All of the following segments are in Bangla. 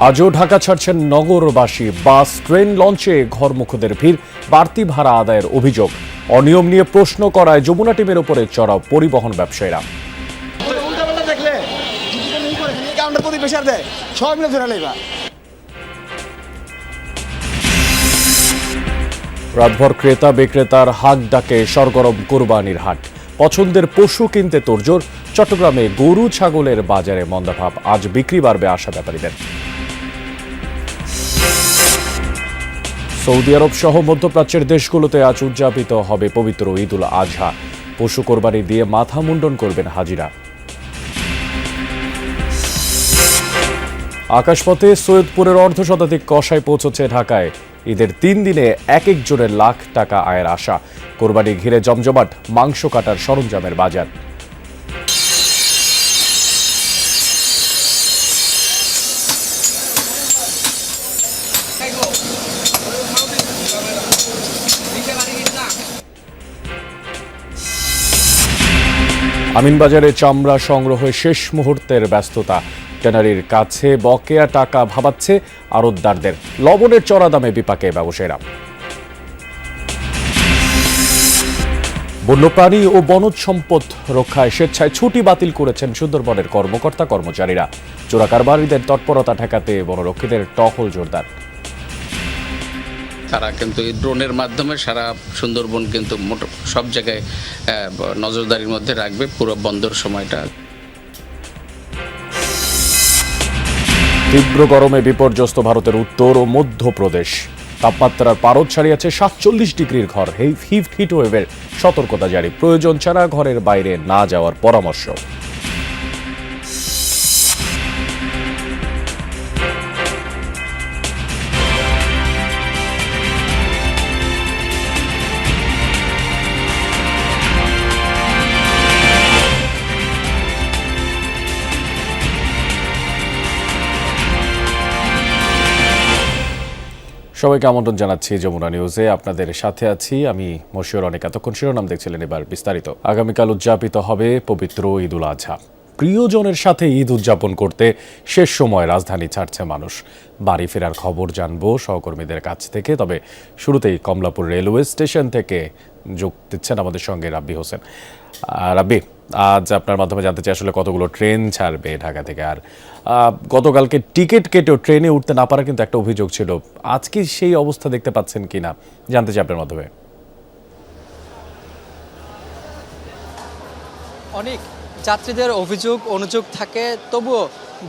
আজও ঢাকা ছাড়ছেন নগরবাসী। বাস ট্রেন লঞ্চে ঘরমুখদের ভিড়, বাড়তি ভাড়া আদায়ের অভিযোগ। অনিয়ম নিয়ে প্রশ্ন করায় যমুনা টিমের উপরে চড়াও পরিবহন ব্যবসায়ীরা। রাতভর ক্রেতা বিক্রেতার হাক ডাকে সরগরম কোরবানির হাট। পছন্দের পশু কিনতে তোড়জোড়। চট্টগ্রামে গরু ছাগলের বাজারে মন্দাভাব, আজ বিক্রি বাড়বে আশা ব্যাপারীদের। সৌদি আরব সহ মধ্যপ্রাচ্যের দেশগুলোতে আজ উদযাপিত হবে পবিত্র ঈদ উল আজহা। পশু কোরবানি দিয়ে মাথা মুন্ডন করবেন হাজিরা। আকাশপথে সৈয়দপুরের অর্ধশতাধিক কসাই পৌঁছেছে ঢাকায়। ঈদের 3 দিনে এক একজনের লাখ টাকা আয়ের আশা। কোরবানি ঘিরে জমজমাট, মাংস কাটার সরঞ্জামের বাজার। আমিনবাজারে চামড়া সংগ্রহে শেষ মুহূর্তের ব্যস্ততা। ট্যানারির কাছে বকেয়া টাকা ভাবাচ্ছে আড়তদারদের। লবণের চড়া দামে বিপাকে ব্যবসায়ীরা। বন্যপ্রাণী ও বনজ সম্পদ রক্ষায় স্বেচ্ছায় ছুটি বাতিল করেছেন সুন্দরবনের কর্মকর্তা কর্মচারীরা। চোরাকারবারীদের তৎপরতা ঠেকাতে বনরক্ষীদের টহল জোরদার। তারা কিন্তু এই ড্রোনের মাধ্যমে সারা সুন্দরবন কিন্তু সব জায়গায় নজরদারির মধ্যে রাখবে পুরো বন্দর সময়টা। তীব্র গরমে বিপর্যস্ত ভারতের উত্তর ও মধ্যপ্রদেশ। তাপমাত্রার পারদ ছাড়িয়েছে 47 ডিগ্রির ঘর। হিটওয়েভের সতর্কতা জারি। প্রয়োজন ছাড়া ঘরের বাইরে না যাওয়ার পরামর্শ। সবাইকে আমন্ত্রণ জানাচ্ছি যমুনা নিউজে। আপনাদের সাথে আছি আমি মশিউর অনেক। এতক্ষণ শিরোনাম দেখছিলেন, এবার বিস্তারিত। আগামীকাল উদযাপিত হবে পবিত্র ঈদ উল আজহা। প্রিয়জনের সাথে ঈদ উদযাপন করতে শেষ সময় রাজধানী ছাড়ছে মানুষ। বাড়ি ফেরার খবর জানবো সহকর্মীদের কাছ থেকে। তবে শুরুতেই কমলাপুর রেলওয়ে স্টেশন থেকে যোগ দিচ্ছেন আমাদের সঙ্গে রাব্বি হোসেন। রাব্বি, আজ আপনার মাধ্যমে জানতে চাই আসলে কতগুলো ট্রেন ছাড়বে ঢাকা থেকে। আর গতকালকে টিকিট কেটেও ট্রেনে উঠতে না পারা কিন্তু একটা অভিযোগ ছিল। আজকে সেই অবস্থা দেখতে পাচ্ছেন কিনা জানতে চাই আপনার মাধ্যমে। অনেক যাত্রীদের অভিযোগ অনুযোগ থাকে, তবুও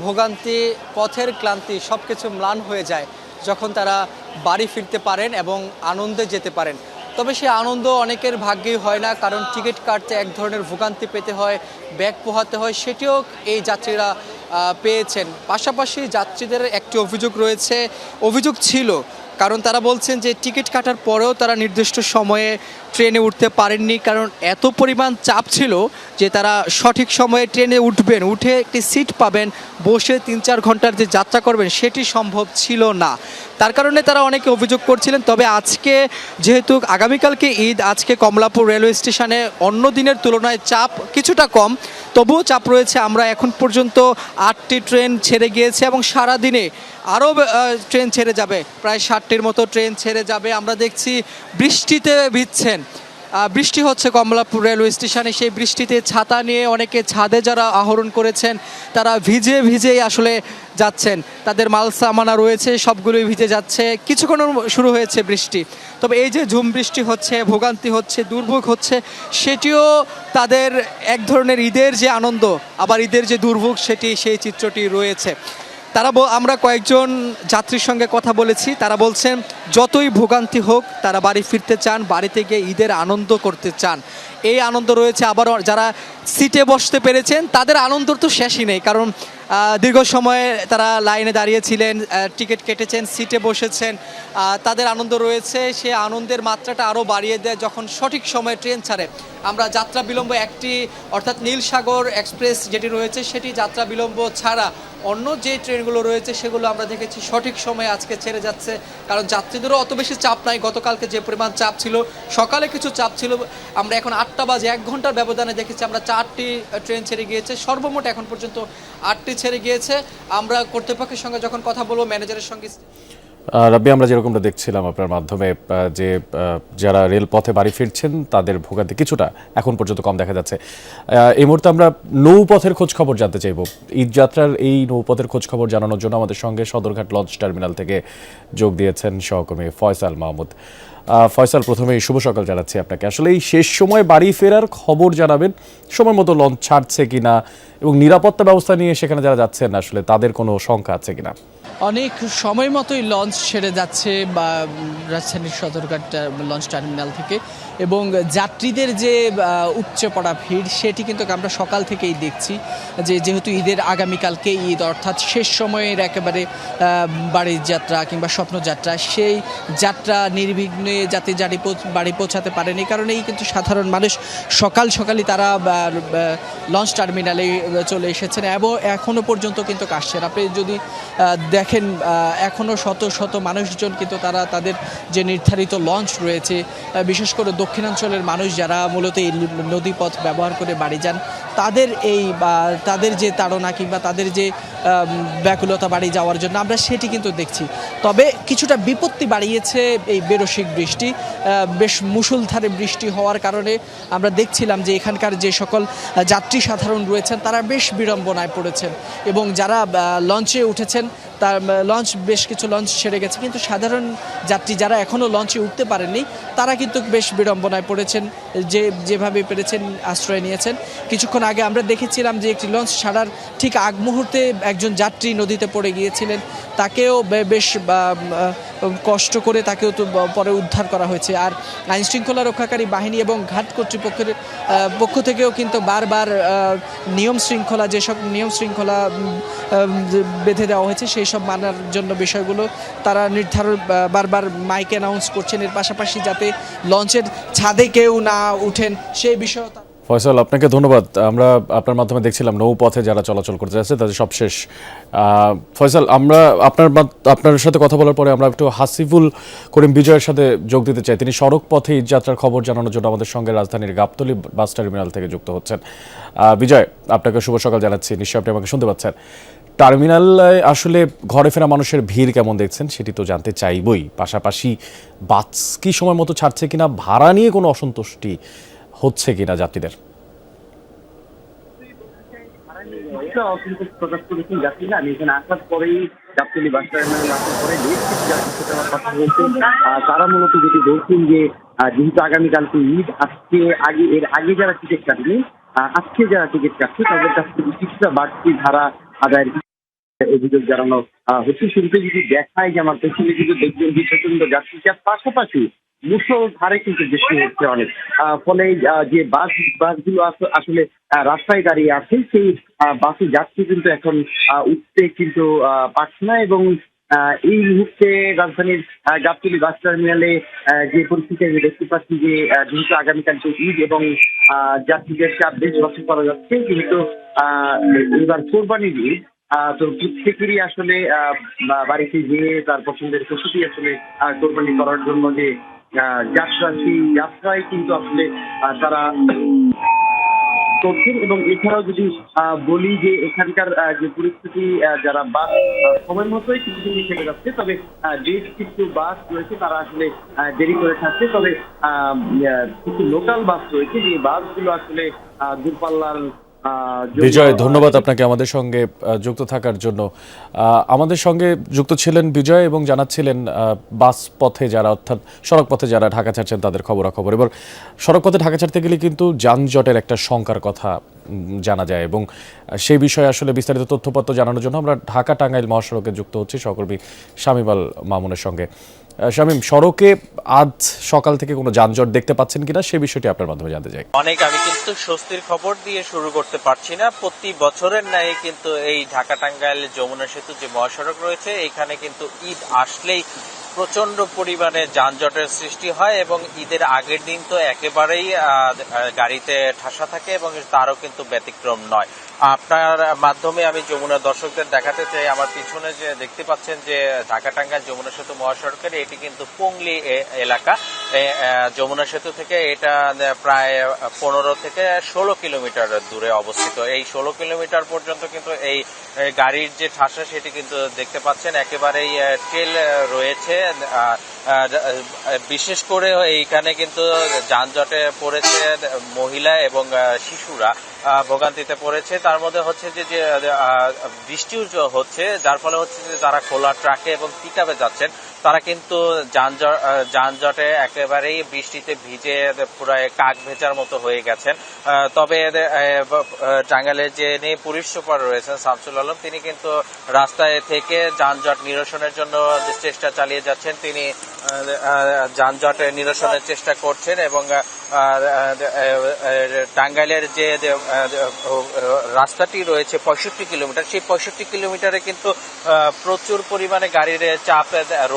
ভোগান্তি, পথের ক্লান্তি সব কিছু ম্লান হয়ে যায় যখন তারা বাড়ি ফিরতে পারেন এবং আনন্দে যেতে পারেন। তবে সেই আনন্দ অনেকের ভাগ্যেই হয় না, কারণ টিকিট কাটতে এক ধরনের ভোগান্তি পেতে হয়, ব্যাগ পোহাতে হয়। সেটিও এই যাত্রীরা পেয়েছেন। পাশাপাশি যাত্রীদের একটি অভিযোগ ছিল, কারণ তারা বলছেন যে টিকিট কাটার পরেও তারা নির্দিষ্ট সময়ে ট্রেনে উঠতে পারেননি, কারণ এত পরিমাণ চাপ ছিল যে তারা সঠিক সময়ে ট্রেনে উঠবেন, উঠে একটি সিট পাবেন, বসে 3-4 ঘন্টার যে যাত্রা করবেন সেটি সম্ভব ছিল না। তার কারণে তারা অনেকে অভিযোগ করছিলেন। তবে আজকে যেহেতু আগামীকালকে ঈদ, আজকে কমলাপুর রেলওয়ে স্টেশনে অন্য দিনের তুলনায় চাপ কিছুটা কম, তবুও চাপ রয়েছে। আমরা এখন পর্যন্ত 8টি ট্রেন ছেড়ে গিয়েছে এবং সারাদিনে আরও ট্রেন ছেড়ে যাবে, প্রায় 60টির মতো ট্রেন ছেড়ে যাবে। আমরা দেখছি বৃষ্টিতে ভিজছেন, বৃষ্টি হচ্ছে কমলাপুর রেলওয়ে স্টেশনে। সেই বৃষ্টিতে ছাতা নিয়ে অনেকে ছাদে যারা আহরণ করেছেন তারা ভিজেই আসলে যাচ্ছেন। তাদের মাল সামানা রয়েছে, সবগুলোই ভিজে যাচ্ছে। কিছুক্ষণ শুরু হয়েছে বৃষ্টি, তবে এই যে ঝুম বৃষ্টি হচ্ছে, ভোগান্তি হচ্ছে, দুর্ভোগ হচ্ছে, সেটিও তাদের এক ধরনের ঈদের যে আনন্দ আবার ঈদের যে দুর্ভোগ সেই চিত্রটি রয়েছে। আমরা কয়েকজন যাত্রীর সঙ্গে কথা বলেছি, তারা বলছেন যতই ভোগান্তি হোক তারা বাড়ি ফিরতে চান, বাড়িতে গিয়ে ঈদের আনন্দ করতে চান। এই আনন্দ রয়েছে। আবার যারা সিটে বসতে পেরেছেন তাদের আনন্দর তো শেষই নেই, কারণ দীর্ঘ সময়ে তারা লাইনে দাঁড়িয়েছিলেন, টিকিট কেটেছেন, সিটে বসেছেন, তাদের আনন্দ রয়েছে। সে আনন্দের মাত্রাটা আরও বাড়িয়ে দেয় যখন সঠিক সময়ে ট্রেন ছাড়ে। আমরা যাত্রা বিলম্ব একটি, অর্থাৎ নীল সাগর এক্সপ্রেস যেটি রয়েছে সেটি যাত্রা বিলম্ব ছাড়া অন্য যে ট্রেনগুলো রয়েছে সেগুলো আমরা দেখেছি সঠিক সময়ে আজকে ছেড়ে যাচ্ছে, কারণ যাত্রীদেরও অত বেশি চাপ নাই। গতকালকে যে পরিমাণ চাপ ছিল, সকালে কিছু চাপ ছিল, আমরা এখন 8টা বাজে 1 ঘন্টার ব্যবধানে দেখেছি আমরা 4টি ট্রেন ছেড়ে গিয়েছে, সর্বমোট এখন পর্যন্ত 8টি ছেড়ে গিয়েছে। আমরা কর্তৃপক্ষের সঙ্গে যখন কথা বলবো, ম্যানেজারের সঙ্গে রাব্বি, আমরা যেরকমটা দেখছিলাম আপনার মাধ্যমে যে যারা রেলপথে বাড়ি ফিরছেন তাদের ভোগান্তি কিছুটা এখন পর্যন্ত কম দেখা যাচ্ছে। এই মুহূর্তে আমরা নৌপথের খোঁজ খবর জানতে চাইব। ঈদ যাত্রার এই নৌপথের খোঁজ খবর জানানোর জন্য আমাদের সঙ্গে সদরঘাট লঞ্চ টার্মিনাল থেকে যোগ দিয়েছেন সহকর্মী ফয়সাল মাহমুদ। ফয়সাল, প্রথমেই শুভ সকাল জানাচ্ছি আপনাকে। আসলে এই শেষ সময় বাড়ি ফেরার খবর জানাবেন, সময় মতো লঞ্চ ছাড়ছে কিনা এবং নিরাপত্তা ব্যবস্থা নিয়ে সেখানে যারা যাচ্ছেন আসলে তাদের কোনো শঙ্কা আছে কিনা? অনেক সময় মতোই লঞ্চ ছেড়ে যাচ্ছে বা রাজধানীর সদরঘাট লঞ্চ টার্মিনাল থেকে, এবং যাত্রীদের যে উপচে পড়া ভিড় সেটি কিন্তু আমরা সকাল থেকেই দেখছি। যেহেতু ঈদের আগামীকালকে ঈদ, অর্থাৎ শেষ সময়ের একেবারে বাড়ির যাত্রা কিংবা স্বপ্নযাত্রা, সেই যাত্রা নির্বিঘ্নে যাতে বাড়ি পৌঁছাতে পারেন, এই কারণেই কিন্তু সাধারণ মানুষ সকালই তারা লঞ্চ টার্মিনালে চলে এসেছেন এবং এখনও পর্যন্ত কিন্তু আসছেন। আপনি যদি দেখেন এখনও শত শত মানুষজন কিন্তু তারা তাদের যে নির্ধারিত লঞ্চ রয়েছে, বিশেষ করে দক্ষিণাঞ্চলের মানুষ যারা মূলত এই নদীপথ ব্যবহার করে বাড়ি যান, তাদের যে তাড়না কিংবা তাদের যে ব্যাকুলতা বাড়ি যাওয়ার জন্য আমরা সেটি কিন্তু দেখছি। তবে কিছুটা বিপত্তি বাড়িয়েছে এই বেরসিক বৃষ্টি, বেশ মুষলধারে বৃষ্টি হওয়ার কারণে আমরা দেখছিলাম যে এখানকার যে সকল যাত্রী সাধারণ রয়েছেন তারা বেশ বিড়ম্বনায় পড়েছেন, এবং যারা লঞ্চে উঠেছেন তার বেশ কিছু লঞ্চ ছেড়ে গেছে, কিন্তু সাধারণ যাত্রী যারা এখনও লঞ্চে উঠতে পারেননি তারা কিন্তু বেশ বিড়ম্বনায় পড়েছেন, যেভাবে পেরেছেন আশ্রয় নিয়েছেন। কিছুক্ষণ আগে আমরা দেখেছিলাম যে একটি লঞ্চ ছাড়ার ঠিক আগ মুহূর্তে একজন যাত্রী নদীতে পড়ে গিয়েছিলেন, তাকেও বেশ কষ্ট করে তাকেও তো পরে উদ্ধার করা হয়েছে। আর আইনশৃঙ্খলা রক্ষাকারী বাহিনী এবং ঘাট কর্তৃপক্ষের পক্ষ থেকেও কিন্তু বারবার যেসব নিয়ম শৃঙ্খলা বেঁধে দেওয়া হয়েছে সেই সব মানার জন্য বিষয়গুলো তারা বারবার মাইক অ্যানাউন্স করছেন। এর পাশাপাশি যাতে লঞ্চের ছাদে কেউ না উঠেন সেই বিষয়ে। ফয়সাল, আপনাকে ধন্যবাদ। আমরা আপনার মাধ্যমে দেখছিলাম নৌপথে যারা চলাচল করতে যাচ্ছে তাদের সব শেষ। ফয়সাল, আমরা আপনার সাথে কথা বলার পরে আমরা একটু হাসিফুল করিম বিজয়ের সাথে যোগ দিতে চাই। তিনি সড়ক পথে ঈদ যাত্রার খবর জানানোর জন্য আমাদের সঙ্গে রাজধানীর গাবতলী বাস টার্মিনাল থেকে যুক্ত হচ্ছেন। বিজয়, আপনাকে শুভ সকাল জানাচ্ছি, নিশ্চয়ই আপনি আমাকে শুনতে পাচ্ছেন। টার্মিনালে আসলে ঘরে ফেরা মানুষের ভিড় কেমন দেখছেন সেটি তো জানতে চাইবই, পাশাপাশি বাস কি সময় মতো ছাড়ছে কিনা, ভাড়া নিয়ে কোনো অসন্তুষ্টি হচ্ছে কিনা যাত্রীদের? অসন্তোষ প্রকাশ করেছেন যাত্রীরা। আমি এখানে আসার পরেই গাবতলী বাস টার্মিনালে আসার পরে বেশ কিছু যাত্রীর সাথে আমার কথা বলছে। তারা মূলত যেটি বলছেন যে যেহেতু আগামীকালকে ঈদ, এর আগে যারা টিকিট কাটেনি, আজকে যারা টিকিট কাটছে তাদের কাছ থেকে কিছুটা বাড়তি ভাড়া আদায়ের অভিযোগ জানানো হচ্ছে। শুরুতে যদি দেখায় যে আমার পেছনে কিন্তু দেখবেন যে প্রচন্ড যাত্রী, যার পাশাপাশি মুষলধারে কিন্তু বৃষ্টি হচ্ছে অনেক, ফলে যে বাসগুলো আসলে রাস্তায় দাঁড়িয়ে আছে সেই বাসে যাত্রী কিন্তু এখন উঠতে কিন্তু পারছে না। এবং এই মুহূর্তে রাজধানীর গাবতলী বাস টার্মিনালে যে পরিস্থিতি আমি দেখতে পাচ্ছি যে যেহেতু আগামীকাল ঈদ এবং যাত্রীদের চাপ বেশ লক্ষ্য করা যাচ্ছে, যেহেতু এবার কোরবানির ঈদ, তো প্রত্যেকেরই আসলে বাড়িতে গিয়ে তার পছন্দের পশুটি আসলে কোরবানি করার জন্য যে যাত্রা, সেই যাত্রায় কিন্তু আসলে তারা করছেন। এবং এছাড়াও যদি বলি যে এখানকার যে পরিস্থিতি, যারা বাস সময় মতোই কিছু ছেড়ে যাচ্ছে, তবে বেশ কিছু বাস রয়েছে তারা আসলে দেরি করে থাকছে। তবে কিছু লোকাল বাস রয়েছে যে বাসগুলো আসলে দূরপাল্লার। বিজয়, ধন্যবাদ আপনাকে আমাদের সঙ্গে যুক্ত থাকার জন্য। আমাদের সঙ্গে যুক্ত ছিলেন বিজয় এবং জানাচ্ছিলেন বাস পথে যারা, অর্থাৎ সড়ক পথে যারা ঢাকা ছাড়ছেন তাদের খবরাখবর। এবার সড়ক পথে ঢাকা ছাড়তে গেলে কিন্তু যানজটের একটা শঙ্কার কথা জানা যায়, এবং সেই বিষয়ে আসলে বিস্তারিত তথ্যপত্র জানানোর জন্য আমরা ঢাকা টাঙ্গাইল মহাসড়কে যুক্ত হচ্ছি সহকর্মী শামীম আল মামুনের সঙ্গে। শামীম, সড়কে আজ সকাল থেকে কোনো যানজট দেখতে পাচ্ছেন কিনা সে বিষয়টি আপনার মাধ্যমে জানতে চাই। আমি কিন্তু স্বস্তির খবর দিয়ে শুরু করতে পারছি না। প্রতি বছরের ন্যায় কিন্তু এই ঢাকা টাঙ্গাইল যমুনা সেতু যে মহাসড়ক রয়েছে, এখানে কিন্তু ঈদ আসলেই প্রচন্ড পরিমাণে যানজটের সৃষ্টি হয় এবং ঈদের আগের দিন তো একেবারেই গাড়িতে ঠাসা থাকে এবং তারও কিন্তু ব্যতিক্রম নয়। আপনার মাধ্যমে আমি যমুনা দর্শকদের দেখাতে চাই, আমার পিছনে যে দেখতে পাচ্ছেন যে ঢাকা-টাঙ্গাইল যমুনা সেতু মহাসড়কের, এটি কিন্তু পংলি এলাকা। যমুনা সেতু থেকে এটা প্রায় 15 থেকে 16 কিলোমিটার দূরে অবস্থিত। এই 16 কিলোমিটার পর্যন্ত কিন্তু এই গাড়ির যে ঠাসা সেটি কিন্তু দেখতে পাচ্ছেন একেবারেই ট্রেল রয়েছে। বিশেষ করে এইখানে কিন্তু যানজটে পড়েছে মহিলা এবং শিশুরা ভোগান্তিতে পড়েছে। তার মধ্যে হচ্ছে যে বৃষ্টিও হচ্ছে, যার ফলে হচ্ছে যে যারা খোলা ট্রাকে এবং পিকআপে যাচ্ছেন তারা কিন্তু যানজটে একেবারেই বৃষ্টিতে ভিজে পুরো কাক ভেজার মতো হয়ে গেছেন। তবে টাঙ্গাইলের যে পুলিশ সুপার রয়েছেন শামসুল আলম, তিনি কিন্তু রাস্তায় থেকে যানজট নিরসনের জন্য চেষ্টা চালিয়ে যাচ্ছেন। তিনি যানজট নিরসনের চেষ্টা করছেন এবং টাঙ্গাইলের যে রাস্তাটি রয়েছে 65 কিলোমিটার, সেই 65 কিলোমিটারে কিন্তু প্রচুর পরিমাণে গাড়ির চাপ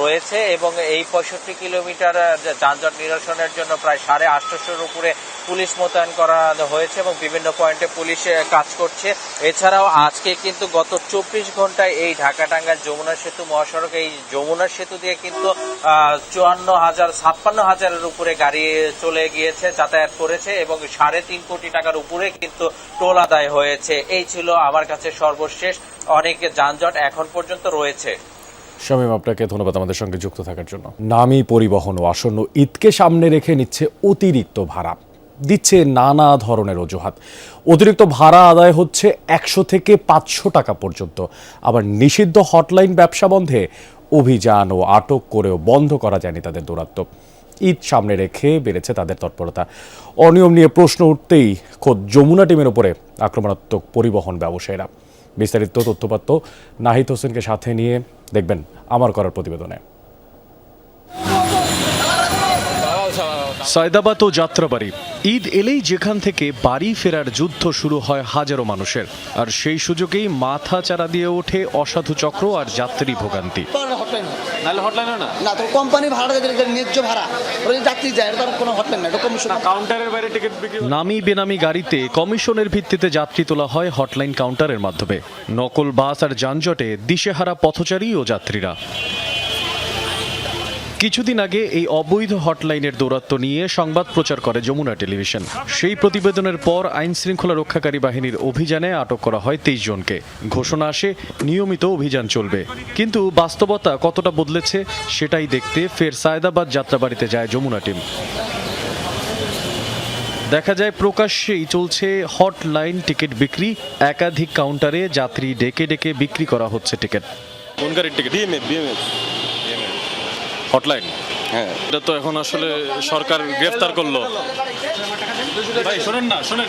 রয়েছে এবং এই 65 কিলোমিটার যানজট নিরসনের জন্য প্রায় 850-এর উপরে পুলিশ মোতায়েন করা হয়েছে এবং বিভিন্ন পয়েন্টে পুলিশ কাজ করছে। এছাড়াও আজকে কিন্তু গত 24 ঘন্টায় এই ঢাকা-টাঙ্গাইল যমুনা সেতু মহাসড়ক, এই যমুনা সেতু দিয়ে কিন্তু 54,000-56,000-এর উপরে গাড়ি চলে গিয়েছে, যাতায়াত করেছে এবং 3.5 কোটি টাকার উপরে কিন্তু টোল আদায় হয়েছে। এই ছিল আমার কাছে সর্বশেষ। অনেক যানজট এখন পর্যন্ত রয়েছে। শামীম, আপনাকে ধন্যবাদ আমাদের সঙ্গে যুক্ত থাকার জন্য। নামী পরিবহন ও আসন্ন ঈদকে সামনে রেখে নিচ্ছে অতিরিক্ত ভাড়া, দিচ্ছে নানা ধরনের অজুহাত। অতিরিক্ত ভাড়া আদায় হচ্ছে 100 থেকে 500 টাকা পর্যন্ত। আবার নিষিদ্ধ হটলাইন ব্যবসা বন্ধে অভিযান ও আটক করেও বন্ধ করা যায়নি তাদের দৌরাত্ম্য। ঈদ সামনে রেখে বেড়েছে তাদের তৎপরতা। অনিয়ম নিয়ে প্রশ্ন উঠতেই খোদ যমুনা টিমের উপরে আক্রমণাত্মক পরিবহন ব্যবসায়ীরা। বিস্তারিত তথ্যপাত্র নাহিদ হোসেনকে সাথে নিয়ে দেখবেন আমার করার প্রতিবেদনে। সায়দাবাদ ও যাত্রাবাড়ি, ঈদ এলেই যেখান থেকে বাড়ি ফেরার যুদ্ধ শুরু হয় হাজারো মানুষের, আর সেই সুযোগেই মাথা চারা দিয়ে ওঠে অসাধু চক্র আর যাত্রী ভোগান্তি। না তো কোম্পানি ভাড়া ন্যায্য ভাড়া যাত্রী যায়, এটা কোনো হটলাইন না, এটা কমিশন। কাউন্টারের বাইরে টিকিট বিক্রি, নামি বেনামি গাড়িতে কমিশনের ভিত্তিতে যাত্রী তোলা হয় হটলাইন কাউন্টারের মাধ্যমে। নকল বাস আর যানজটে দিশেহারা পথচারী ও যাত্রীরা। কিছুদিন আগে এই অবৈধ হটলাইনের দৌরাত্ম্য নিয়ে সংবাদ প্রচার করে যমুনা টেলিভিশন। সেই প্রতিবেদনের পর আইন শৃঙ্খলা রক্ষাকারী বাহিনীর অভিযানে আটক করা হয় 23 জনকে। ঘোষণা আসে নিয়মিত অভিযান চলবে, কিন্তু বাস্তবতা কতটা বদলেছে সেটাই দেখতে ফের সায়দাবাদ যাত্রাবাড়িতে যায় যমুনা টিম। দেখা যায় প্রকাশ্যেই চলছে হটলাইন টিকিট বিক্রি। একাধিক কাউন্টারে যাত্রী ডেকে ডেকে বিক্রি করা হচ্ছে টিকিট। কোন গাড়ির টিকিট? বিএমএফ হটলাইন, হ্যাঁ। এটা তো এখন আসলে সরকার গ্রেফতার করলো। ভাই শোনেন না, শোনেন।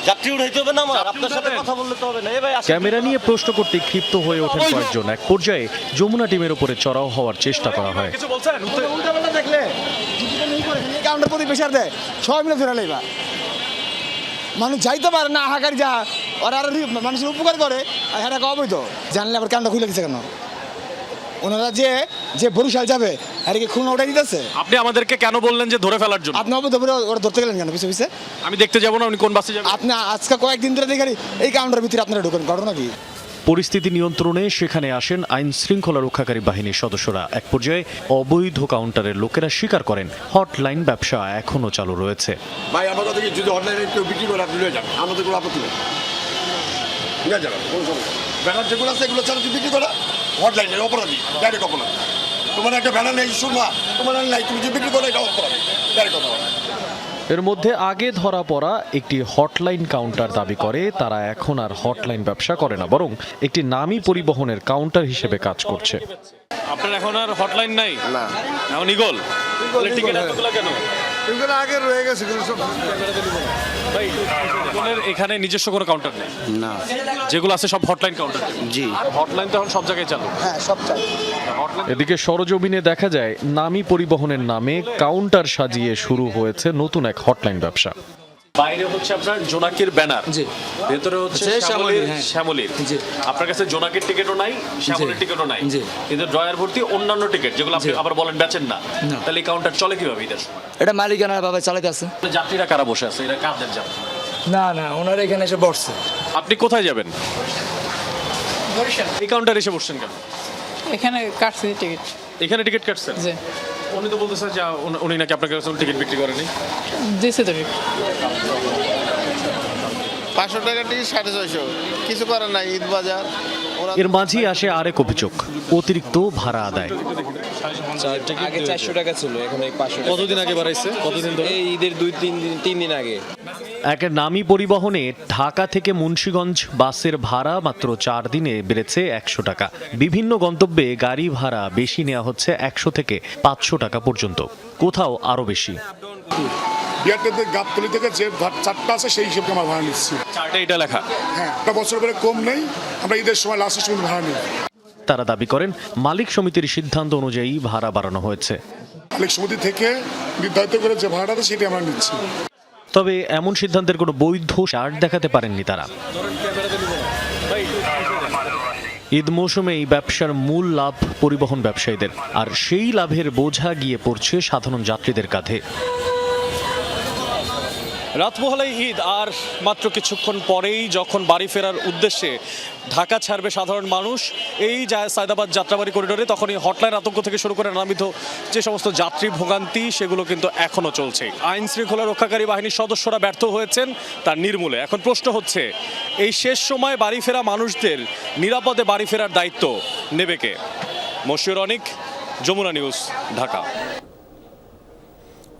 যাত্রী উঠাইতে হবে না, আমার আপনার সাথে কথা বললে তো হবে না। এই ভাই ক্যামেরা নিয়ে প্রশ্ন করতে ক্ষিপ্ত হয়ে ওঠেন কয়েকজন। এক পর্যায়ে যমুনা টিমের উপরে চড়াও হওয়ার চেষ্টা করা হয়। উল্টাপাল্টা দেখলে কাউন্টার প্রতি প্রেশার দেয়, সবাই মিলে ফেরালে বা মানুষ যাইতে পারে না, হাহাকারি যা ওরা আর মানুষের উপকার করে আর হ্যাঁ অবৈধ। জানলে আবার কাউন্টার খুলে দিচ্ছে কেন? ওনারা যে বরিশাল যাবে আর কি খুন ওটাই দিতেছে। আপনি আমাদেরকে কেন বললেন যে ধরে ফেলার জন্য? আপনি অবৈধ ওরা ধরতে গেলেন কেন পিছে পিছে? আমি দেখতে যাবো না উনি কোন বাসে যাবেন? আপনি আজকে কয়েকদিন ধরে দেখি এই কাউন্টার ভিতরে আপনারা ঢোকেন, ঘটনা কি? পরিস্থিতি নিয়ন্ত্রণে সেখানে আসেন আইন শৃঙ্খলা রক্ষাকারী বাহিনীর সদস্যরা। এক পর্যায়ে অবৈধ কাউন্টারের লোকেরা স্বীকার করেন হটলাইন ব্যবসা এখনো চালু রয়েছে। ভাই আমার কথা কি, যদি অনলাইনে কেউ বিক্রি করে আপনি নিয়ে যান, আমাদের কোনো আপত্তি নেই, নিয়ে যাবেন, কোনো সমস্যা নেই। ব্যানার যেগুলো আছে এগুলো ছাড়া যদি বিক্রি করা অনলাইনের অপরাধী, ডাইরেক্ট অপরাধী। তোমার একটা ব্যানার নেই শুনবা, তোমার নাই, তুমি যে বিক্রি করো এটা অপরাধী, ডাইরেক্ট অপরাধী। এর মধ্যে আগে ধরা পড়া একটি হটলাইন কাউন্টার দাবি করে তারা এখন আর হটলাইন ব্যবসা করে না, বরং একটি নামী পরিবহনের কাউন্টার হিসেবে কাজ করছে। আপনার এখন আর হটলাইন নাই? না, এখন ইগল। টিকিট এতগুলো কেন? এগুলো আগে রয়ে গেছে, সব এখানে নিজস্ব কোনো কাউন্টার নেই? না, যেগুলো আছে সব হটলাইন কাউন্টার। জি, হটলাইন তো এখন সব জায়গায় চালু। হ্যাঁ সব চাই। এদিকে সরজমিনে দেখা যায় নামী পরিবহনের নামে কাউন্টার সাজিয়ে শুরু হয়েছে নতুন এক হটলাইন ব্যবসা। বাইরে হচ্ছে আপনার জোনাকির ব্যানার, জি। ভেতরে হচ্ছে শ্যামলীর। জি। আপনার কাছে জোনাকির টিকিটও নাই, শ্যামলীর টিকিটও নাই, জি। কিন্তু ড্রয়ার ভর্তি অন্যান্য টিকিট যেগুলো আপনি আবার বলেন বেচেন না, তাহলে এই কাউন্টার চলে কিভাবে ঈদের সময়? এটা মালিকানার ভাবে চালাতে আছে। যাত্রীরা কারা বসে আছে, এটা কাদের যাত্রী? না না, ওনারা এখানে এসে বসছে। আপনি কোথায় যাবেন? এই কাউন্টারে এসে বসছেন কেন? এখানে কাটছি টিকিট। এখানে টিকিট কাটছেন? জি। উনি তো বলতেছেন যে উনি নাকি আপনার কাছে টিকিট বিক্রি করেনি। দিছে তো 500 টাকা টিকিট 650, কিছু করার নাই, ঈদ বাজার। এর মাঝেই আসে আরেক অভিযোগ, অতিরিক্ত ভাড়া আদায়। আগে 400 টাকা ছিল, এখন 500 টাকা। কতদিন আগে বাড়াইছে? কতদিন ধরে? এই ঈদের 3 দিন আগে। এক নামী পরিবহনে ঢাকা থেকে মুন্সিগঞ্জ বাসের ভাড়া মাত্র 4 দিনে বেড়েছে 100 টাকা। বিভিন্ন গন্তব্যে গাড়ি ভাড়া বেশি নেওয়া হচ্ছে 100 থেকে 500 টাকা পর্যন্ত, কোথাও আরো বেশি। বিয়ারটাতে গাবতলি থেকে যে চারটা আছে সেই হিসেবে আমার ভাড়া নিচ্ছি। চার্টে এটা লেখা। হ্যাঁ, একটা বছর পরে কম নেই, আমরা ঈদের সময় লাস্টের সময় ভাড়া নিই। তারা দাবি করেন মালিক সমিতির সিদ্ধান্ত অনুযায়ী ভাড়া বাড়ানো হয়েছে। মালিক সমিতি থেকে নির্ধারিত করে যে ভাড়াটা আছে সেটি আমরা নিচ্ছি। তবে এমন সিদ্ধান্তের কোনো বৈধ চার্ট দেখাতে পারেননি তারা। ঈদ মৌসুমে এই ব্যবসার মূল লাভ পরিবহন ব্যবসায়ীদের, আর সেই লাভের বোঝা গিয়ে পড়ছে সাধারণ যাত্রীদের কাঁধে। রাতমহলাই ঈদ আর মাত্র কিছুক্ষণ পরেই যখন বাড়ি ফেরার উদ্দেশ্যে ঢাকা ছাড়বে সাধারণ মানুষ এই সায়দাবাদ যাত্রাবাড়ি করিডোরে, তখনই হটলাইন আতঙ্ক থেকে শুরু করে নানাবিধ যে সমস্ত যাত্রী ভোগান্তি সেগুলো কিন্তু এখনও চলছে। আইন শৃঙ্খলা রক্ষাকারী বাহিনীর সদস্যরা ব্যর্থ হয়েছেন তার নির্মূলে। এখন প্রশ্ন হচ্ছে, এই শেষ সময় বাড়ি ফেরা মানুষদের নিরাপদে বাড়ি ফেরার দায়িত্ব নেবে কে? মশিউর অনিক, যমুনা নিউজ, ঢাকা।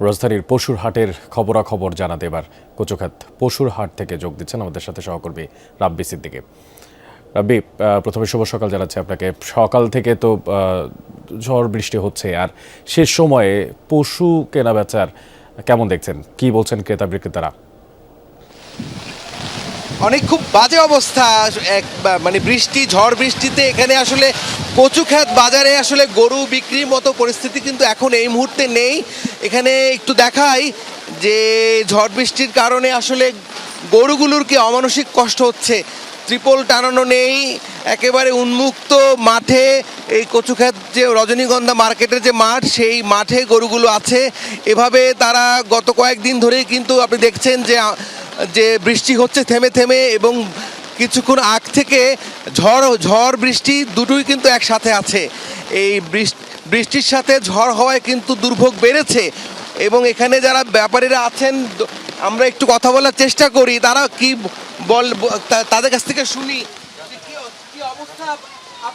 রাজধানীর পশুর হাটের খবরাখবর জানাতে এবার কচুখাত পশুর হাট থেকে যোগ দিচ্ছেন আমাদের সাথে সহকর্মী রাব্বি সিদ্দিকী। রাব্বি, প্রথমে শুভ সকাল জানাচ্ছি আপনাকে। সকাল থেকে তো ঝড় বৃষ্টি হচ্ছে, আর শেষ সময়ে পশু কেনা বেচার কেমন দেখছেন, কি বলছেন ক্রেতা বিক্রেতারা? অনেক খুব বাজে অবস্থা, মানে বৃষ্টি, ঝড় বৃষ্টিতে এখানে আসলে কচুখাত বাজারে আসলে গরু বিক্রির মতো পরিস্থিতি কিন্তু এখন এই মুহূর্তে নেই। এখানে একটু দেখাই যে ঝড় বৃষ্টির কারণে আসলে গরুগুলোর কি অমানসিক কষ্ট হচ্ছে। ত্রিপল টানানো নেই, একেবারে উন্মুক্ত মাঠে এই কচুখাত যে রজনীগন্ধা মার্কেটের যে মাঠ, সেই মাঠে গরুগুলো আছে। এভাবে তারা গত কয়েকদিন ধরেই কিন্তু আপনি দেখছেন যে বৃষ্টি হচ্ছে থেমে থেমে, এবং কিছুক্ষণ আগ থেকে ঝড় বৃষ্টি দুটোই কিন্তু একসাথে আছে। এই বৃষ্টির সাথে ঝড় হওয়ায় কিন্তু দুর্ভোগ বেড়েছে, এবং এখানে যারা ব্যাপারীরা আছেন আমরা একটু কথা বলার চেষ্টা করি, তারা কি তাদের কাছ থেকে শুনি কি অবস্থা।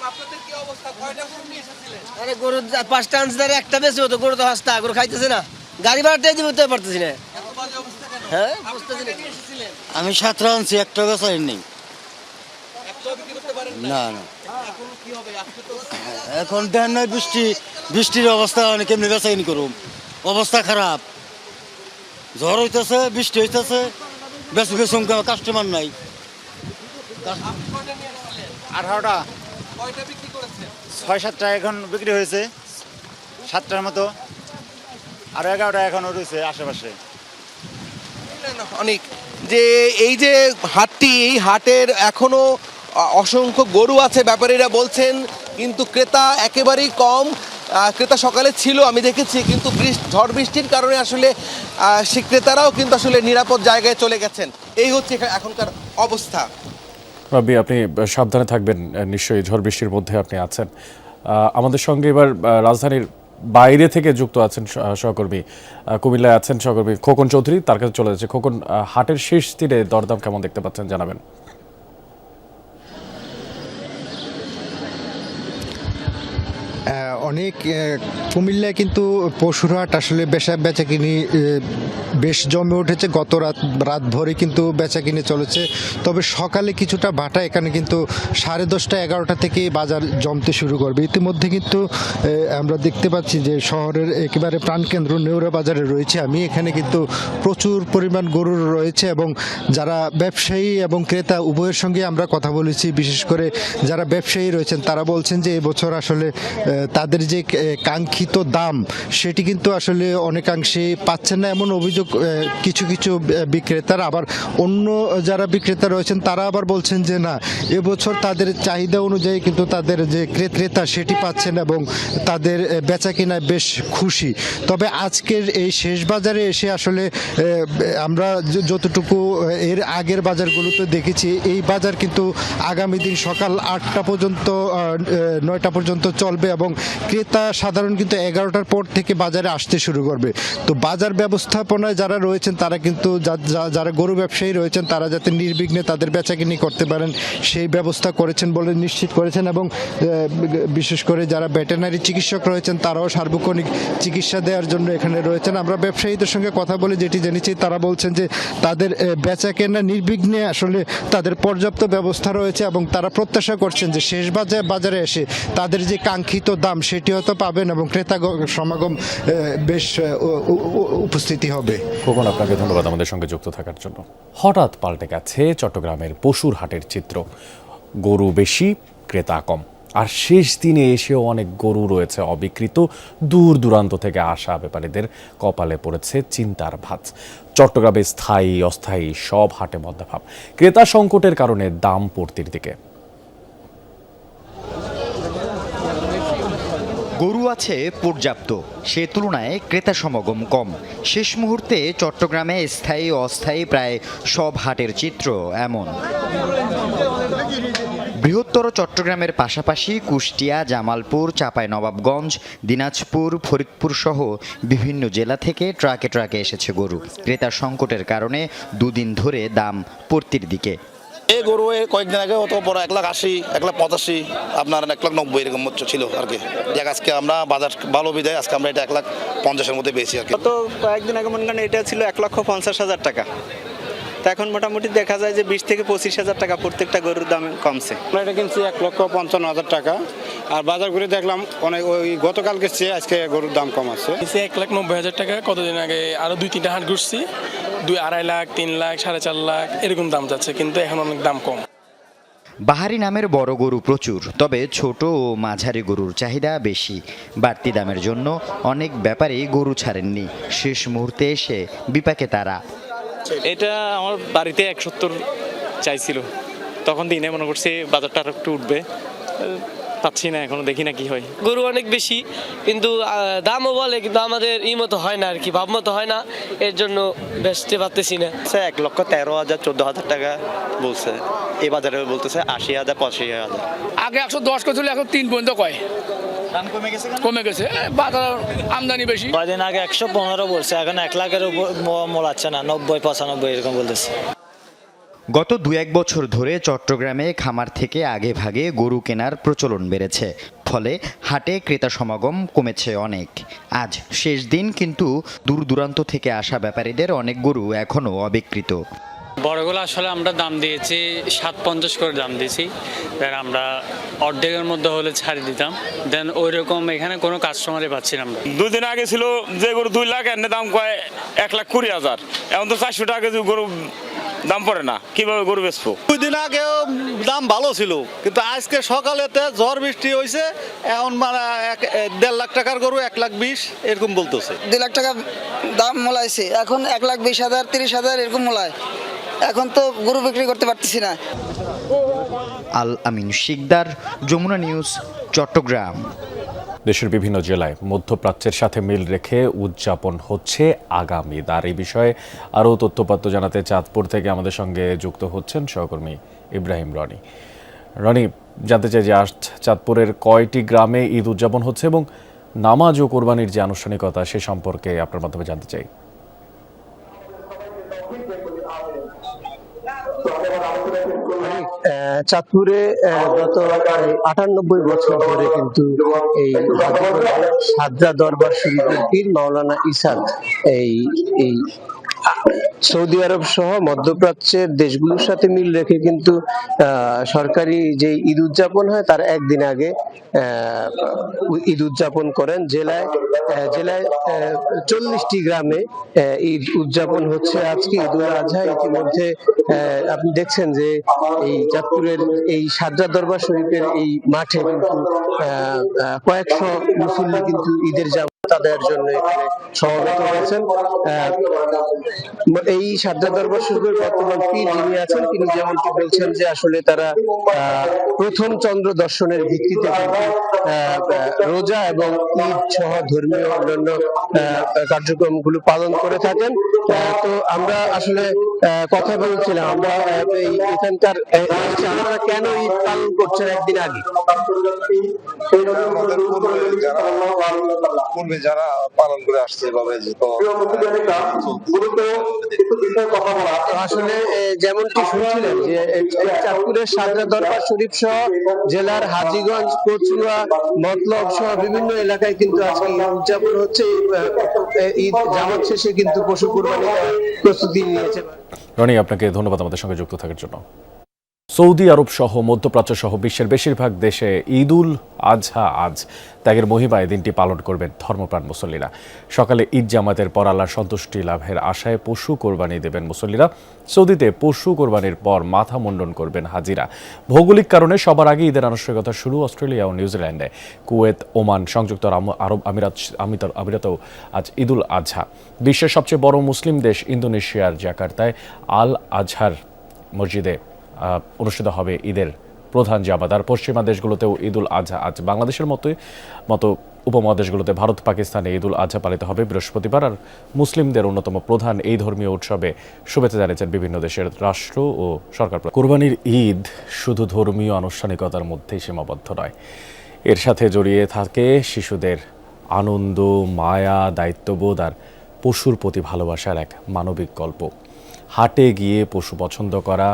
আপনাদের কি অবস্থা? কয়টা গরু নিয়ে এসেছিলেন? আরে গরু 5টা আনছে, একটা বেশি হতো, গরু তো হাসতা, গরু খাইতেছে না, গাড়ি ভাড়াটাই দিতে পারতেছি না। হ্যাঁ, আমি 7টা আনছি, একটা বেচাই নেই। না না, এখন দেন নাই বৃষ্টির অবস্থা, অনেক এমনি বেচাইনি করুম, অবস্থা খারাপ। ঝড় হইতেছে, বৃষ্টি হইতেছে, বেশি কাস্টমার নাই। 18টা, 6-7টা এখন বিক্রি হয়েছে, 7টার মতো, আর 11টা এখনো রয়েছে আশেপাশে। অনেক যে এই যে হাটটি, এই হাটের এখনো অসংখ্য গরু আছে ব্যাপারীরা বলছেন, কিন্তু ক্রেতা একেবারেই কম। ক্রেতা সকালে ছিল, আমি দেখেছি, কিন্তু ঝড় বৃষ্টির কারণে আসলে সে ক্রেতারাও কিন্তু আসলে নিরাপদ জায়গায় চলে গেছেন। এই হচ্ছে এখনকার অবস্থা। রাব্বি, আপনি সাবধানে থাকবেন, নিশ্চয়ই ঝড় বৃষ্টির মধ্যে আপনি আছেন। আমাদের সঙ্গে এবার রাজধানীর বাইরে থেকে যুক্ত আছেন সহকর্মী, কুমিল্লায় আছেন সহকর্মী খোকন চৌধুরী, তার কাছে চলে যাচ্ছে। খোকন, হাটের শেষ দিনে দরদাম কেমন দেখতে পাচ্ছেন জানাবেন। অনেক কুমিল্লায় কিন্তু পশুর হাট আসলে বেচাকিনি বেশ জমে উঠেছে। গত রাত ভরে কিন্তু বেচাকিনি চলেছে, তবে সকালে কিছুটা ভাটা। এখানে কিন্তু 10:30 11টা থেকেই বাজার জমতে শুরু করবে। ইতিমধ্যে কিন্তু আমরা দেখতে পাচ্ছি যে শহরের একেবারে প্রাণকেন্দ্র নেউরা বাজারে রয়েছে আমি। এখানে কিন্তু প্রচুর পরিমাণ গরু রয়েছে, এবং যারা ব্যবসায়ী এবং ক্রেতা উভয়ের সঙ্গে আমরা কথা বলেছি। বিশেষ করে যারা ব্যবসায়ী রয়েছেন তারা বলছেন যে এবছর আসলে তাদের তাদের যে কাঙ্ক্ষিত দাম সেটি কিন্তু আসলে অনেকাংশে পাচ্ছেন না, এমন অভিযোগ কিছু কিছু বিক্রেতার। আবার অন্য যারা বিক্রেতা রয়েছেন তারা আবার বলছেন যে না, এবছর তাদের চাহিদা অনুযায়ী কিন্তু তাদের যে ক্রেতা সেটি পাচ্ছেন এবং তাদের বেচা কেনায় বেশ খুশি। তবে আজকের এই শেষ বাজারে এসে আসলে আমরা যতটুকু এর আগের বাজারগুলোতে দেখেছি, এই বাজার কিন্তু আগামী দিন সকাল 8টা পর্যন্ত 9টা পর্যন্ত চলবে এবং ক্রেতা সাধারণ কিন্তু 11টার পর থেকে বাজারে আসতে শুরু করবে। তো বাজার ব্যবস্থাপনায় যারা রয়েছেন তারা কিন্তু যারা গরু ব্যবসায়ী রয়েছেন তারা যাতে নির্বিঘ্নে তাদের বেচাকিনি করতে পারেন সেই ব্যবস্থা করেছেন বলে নিশ্চিত করেছেন এবং বিশেষ করে যারা ভেটেরিনারি চিকিৎসক রয়েছেন তারাও সার্বক্ষণিক চিকিৎসা দেওয়ার জন্য এখানে রয়েছেন। আমরা ব্যবসায়ীদের সঙ্গে কথা বলে যেটি জেনেছি তারা বলছেন যে তাদের বেচাকেনা নির্বিঘ্নে আসলে তাদের পর্যাপ্ত ব্যবস্থা রয়েছে এবং তারা প্রত্যাশা করছেন যে শেষ বাজারে এসে তাদের যে কাঙ্ক্ষিত দাম সেটি হয়তো পাবেন এবং ক্রেতা সমাগম বেশ উপস্থিতি হবে। খোকন, আপনাকে ধন্যবাদ আমাদের সঙ্গে যুক্ত থাকার জন্য। হঠাৎ পাল্টে গেছে চট্টগ্রামের পশুর হাটের চিত্র। গরু বেশি, ক্রেতা কম, আর শেষ দিনে এসেও অনেক গরু রয়েছে অবিকৃত। দূর দূরান্ত থেকে আসা ব্যাপারীদের কপালে পড়েছে চিন্তার ভাঁজ। চট্টগ্রামে স্থায়ী অস্থায়ী সব হাটে মন্দাভাব। ক্রেতা সংকটের কারণে দাম পড়তির দিকে। গরু আছে পর্যাপ্ত, সে তুলনায় ক্রেতা সমাগম কম। শেষ মুহূর্তে চট্টগ্রামে স্থায়ী অস্থায়ী প্রায় সব হাটের চিত্র এমন। বৃহত্তর চট্টগ্রামের পাশাপাশি কুষ্টিয়া, জামালপুর, চাঁপাইনবাবগঞ্জ, দিনাজপুর, ফরিদপুর সহ বিভিন্ন জেলা থেকে ট্রাকে ট্রাকে এসেছে গরু। ক্রেতা সংকটের কারণে দুদিন ধরে দাম পড়তির দিকে। এই গরু কয়েকদিন আগে অত বড় 1,80,000, 1,85,000, আপনার 1,90,000 এরকম ছিল আর কি। দেখ আজকে আমরা বাজার ভালো বিদায় আজকে আমরা এটা 1,50,000 মধ্যে পেয়েছি আর কি। তো কয়েকদিন আগে মনে করেন এটা ছিল 1,50,000 টাকা, তো এখন মোটামুটি দেখা যায় যে 20,000 থেকে 25,000 টাকা প্রত্যেকটা গরুর দাম কমছে। আমরা এটা কিনছি 1,55,000 টাকা, আর বাজার ঘুরে দেখলাম অনেক ওই গতকালকে চেয়ে আজকে গরুর দাম কম আছে। 1,90,000 টাকা। কতদিন আগে আরো 2-3টা হাট ঘুরছি, 2-2.5 লাখ, 3 লাখ, 4.5 লাখ এরকম দাম যাচ্ছে, কিন্তু এখন অনেক দাম কম। বাহারি নামের বড় গরু প্রচুর, তবে ছোট ও মাঝারি গরুর চাহিদা বেশি। বাড়তি দামের জন্য অনেক ব্যাপারী গরু ছাড়েননি। শেষ মুহূর্তে এসে বিপাকে তারা। এটা আমার বাড়িতে 170 চাইছিল, তখন দিনে মনে করছি বাজারটা আর একটু উঠবে, পাচ্ছি না, এখনো দেখি না কি হয়। গরু অনেক বেশি, কিন্তু দামও বলে, কিন্তু আমাদের মতো হয় না আর কি, ভাব মতো হয় না, এর জন্য বেচতে পারতেছি না। 1,13,000, 14,000 টাকা বলছে, এই বাজারে বলতেছে 80,000, 85,000। আগে 110 করছিল, এখন 3 পর্যন্ত কয়। দাম কমে গেছে, বাজার আমদানি বেশি। কয়েকদিন আগে 115 বলছে, এখন 1 লাখের উপর মোলাচ্ছে না, 90-95 এরকম বলতেছে। গত 2-1 বছর ধরে চট্টগ্রামে খামার থেকে আগে ভাগে গরু কেনার প্রচলন বেড়েছে, ফলে হাটে ক্রেতা সমাগম কমেছে অনেক। আজ শেষ দিন, কিন্তু দূর দূরান্ত থেকে আসা ব্যাপারীদের অনেক গরু এখনও অবিকৃত। বড়গুলো আসলে আমরা দাম দিয়েছি 750 করে দাম দিয়েছি, দেন আমরা অর্ধেকের মধ্যে হলে ছাড়ি দিতাম, দেন ওই রকম এখানে কোনো কাস্টমারই পাচ্ছি না আমরা। 2 দিন আগে ছিল যে গরু 2 লাখ, এর দাম কয় 1,20,000, এখন তো 400 টাকা কেজি গরু দাম পড়ে না, কিভাবে গরু বেচবো? 2 দিন আগেও দাম ভালো ছিল, কিন্তু আজকে সকালেতে ঝড় বৃষ্টি হয়েছে, এখন মানে 1.5 লাখ টাকার গরু 1,20,000 এরকম বলতেছে। 2 লাখ টাকা দাম মোলাইছে, এখন 1,20,000, 30,000 এরকম মোলায়। এখন তো গরু বিক্রি করতে পারতেছি না। আল আমিন শিকদার, যমুনা নিউজ, চট্টগ্রাম। দেশের বিভিন্ন জেলায় মধ্যপ্রাচ্যের সাথে মিল রেখে উদযাপন হচ্ছে আগামী ঈদ। আর এই বিষয়ে আরও তথ্যপাত্র জানাতে চাঁদপুর থেকে আমাদের সঙ্গে যুক্ত হচ্ছেন সহকর্মী ইব্রাহিম রনি। রনি, জানতে চাই যে আজ চাঁদপুরের কয়টি গ্রামে ঈদ উদযাপন হচ্ছে এবং নামাজ ও কোরবানির যে আনুষ্ঠানিকতা সে সম্পর্কে আপনার মাধ্যমে জানতে চাই। চাঁদপুরে গত 98 বছর ধরে কিন্তু এই সাদরা দরবার শরীফের পীর মাওলানা ইসাদ এই সৌদি আরব সহ মধ্যপ্রাচ্যের দেশগুলোর সাথে মিল রেখে কিন্তু সরকারি যে ঈদ উদযাপন হয় তার একদিন আগে ঈদ উদযাপন করেন। জেলায় 40টি গ্রামে ঈদ উদযাপন হচ্ছে আজকে ঈদুল আজহা। ইতিমধ্যে আপনি দেখছেন যে এই চাঁদপুরের এই শারজা দরবার শরীফের এই মাঠে কিন্তু কয়েকশো মুসল্লি কিন্তু ঈদের জামাত আদায়ের জন্য এখানে সমবেত হয়েছেন। এই শারজা দরবার শরীফের বর্তমান পীর যিনি আছেন তিনি যেমনটি বলছেন যে আসলে তারা প্রথম চন্দ্র দর্শনের ভিত্তিতে রোজা এবং ঈদ সহ ধর্মীয় অন্যান্য কার্যক্রমগুলো পালন করে থাকেন। তো আমরা আসলে কথা বলছিলাম আমরা এখানকার আপনারা কেন ঈদ পালন করছেন একদিন আগে? পূর্বে যারা পালন করে আসছে এভাবে আসলে যেমনটি শুনছিলেন যে চাঁদপুরের শারজা দরবার শরীফ সহ জেলার হাজীগঞ্জ, কচুয়া, মতলব সহ বিভিন্ন এলাকায় কিন্তু আজকে ঈদ উদযাপন হচ্ছে। ঈদ জামাত শেষে কিন্তু পশু কুরবানির প্রস্তুতি নিয়েছে। রনি, আপনাকে ধন্যবাদ আমাদের সঙ্গে যুক্ত থাকার জন্য। সৌদি আরব সহ মধ্যপ্রাচ্য সহ বিশ্বের বেশিরভাগ দেশে ঈদুল আজহা আজ ত্যাগের মহিমায় দিনটি পালন করবেন ধর্মপ্রাণ মুসল্লিরা। সকালে ঈদ জামাতের পর আল্লাহর সন্তুষ্টি লাভের আশায় পশু কোরবানি দেবেন মুসল্লিরা। সৌদিতে পশু কোরবানির পর মাথা মুন্ডন করবেন হাজিরা। ভৌগোলিক কারণে সবার আগে ঈদের আনুষ্ঠানিকতা শুরু অস্ট্রেলিয়া ও নিউজিল্যান্ডে। কুয়েত, ওমান, সংযুক্ত আরব আমিরাতেও আজ ঈদুল আজহা। বিশ্বের সবচেয়ে বড় মুসলিম দেশ ইন্দোনেশিয়ার জাকার্তায় আল আজহার মসজিদে অনুষ্ঠিত হবে ঈদের প্রধান জামাত। আর পশ্চিমা দেশগুলোতেও ঈদুল আজহা আজ বাংলাদেশের মতো উপমহাদেশগুলোতে ভারত, পাকিস্তানে ঈদুল আজহা পালিত হবে বৃহস্পতিবার। আর মুসলিমদের অন্যতম প্রধান এই ধর্মীয় উৎসবে শুভেচ্ছা জানিয়েছেন বিভিন্ন দেশের রাষ্ট্র ও সরকার। কুরবানির ঈদ শুধু ধর্মীয় আনুষ্ঠানিকতার মধ্যেই সীমাবদ্ধ নয়, এর সাথে জড়িয়ে থাকে শিশুদের আনন্দ, মায়া, দায়িত্ববোধ আর পশুর প্রতি ভালোবাসার এক মানবিক গল্প। হাটে গিয়ে পশু পছন্দ করা,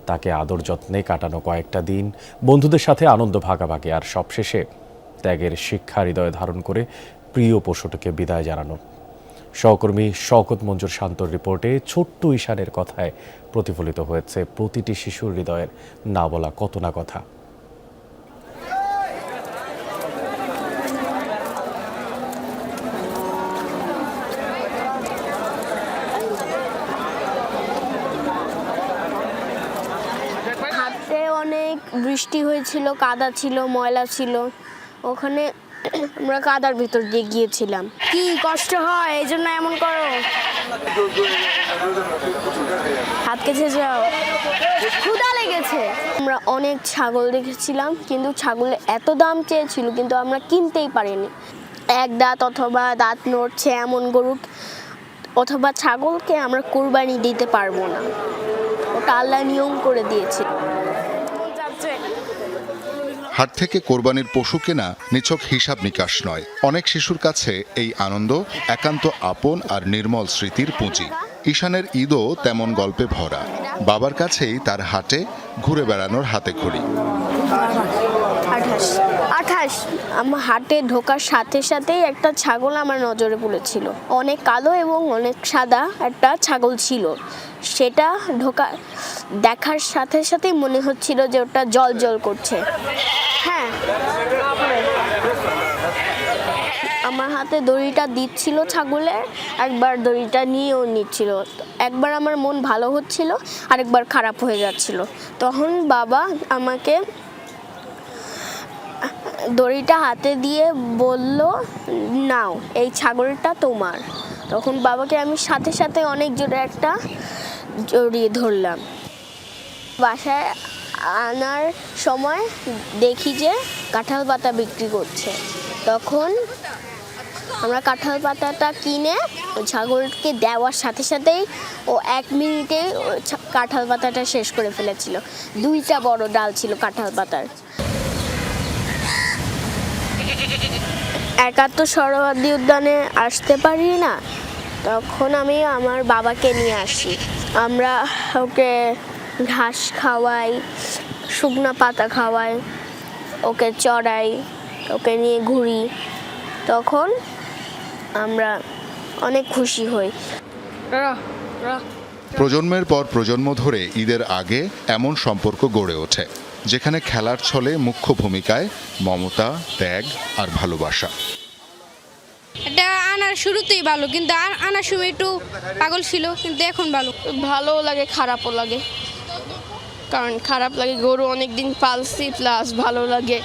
তাকে আদর যত্নে কাটানো কয়েকটা দিন, বন্ধুদের সাথে আনন্দ ভাগাভাগি, আর সবশেষে ত্যাগের শিক্ষা হৃদয়ে ধারণ করে প্রিয় পশুটিকে বিদায় জানানো। সহকর্মী শওকত মঞ্জুর শান্তর রিপোর্টে ছোট্ট ঈশানের কথায় প্রতিফলিত হয়েছে প্রতিটি শিশুর হৃদয়ের না বলা কত না কথা। অনেক বৃষ্টি হয়েছিল, কাদা ছিল, ময়লা ছিল, ওখানে আমরা কাদার ভিতর দিয়ে গিয়েছিলাম। কি কষ্ট হয়, এই জন্য এমন করো, হাত কেটে যাও, ক্ষুধা লেগেছে। আমরা অনেক ছাগল দেখেছিলাম, কিন্তু ছাগলের এত দাম চেয়েছিল, কিন্তু আমরা কিনতেই পারিনি। এক দাঁত অথবা দাঁত নড়ছে এমন গরু অথবা ছাগলকে আমরা কুরবানি দিতে পারবো না, ওটা আল্লাহ নিয়ম করে দিয়েছে। হাট থেকে কোরবানির পশু কেনা নিছক হিসাব নিকাশ নয়, অনেক শিশুর কাছে এই আনন্দ একান্ত আপন আর নির্মল স্মৃতির পুঁজি। ঈশানের ঈদও তেমন গল্পে ভরা। বাবার কাছেই তার হাটে ঘুরে বেড়ানোর হাতেখড়ি। 28 আমার হাটে ঢোকার সাথে সাথেই একটা ছাগল আমার নজরে পড়েছিল। অনেক কালো এবং অনেক সাদা একটা ছাগল ছিল। সেটা দেখার সাথে সাথেই মনে হচ্ছিল যে ওটা জল জল করছে। হ্যাঁ, আমার হাতে দড়িটা দিচ্ছিল ছাগলের, একবার দড়িটা নিয়েও নিচ্ছিল। একবার আমার মন ভালো হচ্ছিল, আরেকবার খারাপ হয়ে যাচ্ছিল। তখন বাবা আমাকে দড়িটা হাতে দিয়ে বলল, নাও, এই ছাগলটা তোমার। তখন বাবাকে আমি সাথে সাথে অনেক জোরে একটা জড়িয়ে ধরলাম। বাসায় আনার সময় দেখি যে কাঁঠাল পাতা বিক্রি করছে। তখন আমরা কাঁঠাল পাতাটা কিনে ওই ছাগলকে দেওয়ার সাথে সাথেই ও 1 মিনিটে কাঁঠাল পাতাটা শেষ করে ফেলেছিল। 2টা বড় ডাল ছিল কাঁঠাল পাতার। একা তো সরোয়ার্দী উদ্যানে আসতে পারি না, তখন আমি আমার বাবাকে নিয়ে আসি। আমরা ওকে ঘাস খাওয়াই, শুকনো পাতা খাওয়াই, ওকে চড়াই, ওকে নিয়ে ঘুরি। তখন আমরা অনেক খুশি হই। প্রজন্মের পর প্রজন্ম ধরে ঈদের আগে এমন সম্পর্ক গড়ে ওঠে যেখানে খেলার ছলে মুখ্য ভূমিকায় মমতা, ত্যাগ আর ভালোবাসা। এটা আনার শুরুতেই ভালো, কিন্তু আনার সময় একটু পাগল ছিল, কিন্তু এখন ভালো। ভালোও লাগে, খারাপও লাগে। কারণ খারাপ লাগে, গরু অনেক দিন পালছি, প্লাস ভালো লাগে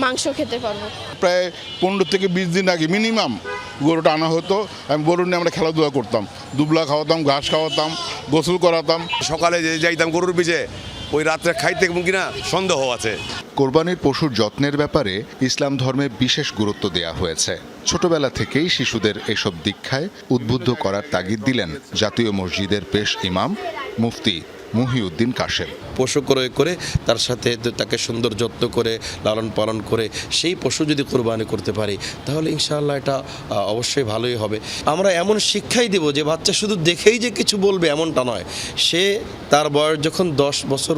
মাংস খেতে পারবো। প্রায় 15 থেকে 20 দিন আগে মিনিমাম গরুটা আনা হতো। আমি গরু নিয়ে আমরা খেলাধুলা করতাম, দুবলা খাওয়াতাম, ঘাস খাওয়াতাম, গোসল করাতাম। সকালে যে যাইতাম গরুর পিছে, ওই রাত্রে খাইতে কিনা সন্দেহ আছে। কোরবানির পশুর যত্নের ব্যাপারে ইসলাম ধর্মে বিশেষ গুরুত্ব দেয়া হয়েছে। ছোটবেলা থেকেই শিশুদের এসব দীক্ষায় উদ্বুদ্ধ করার তাগিদ দিলেন জাতীয় মসজিদের পেশ ইমাম মুফতি মুহিউদ্দিন কাশেম। পশু ক্রয় করে তার সাথে তাকে সুন্দর যত্ন করে লালন পালন করে সেই পশু যদি কোরবানি করতে পারি তাহলে ইনশাআল্লাহ এটা অবশ্যই ভালোই হবে। আমরা এমন শিক্ষাই দেব যে বাচ্চা শুধু দেখেই যে কিছু বলবে এমনটা নয়, সে তার বয়স যখন 10 বছর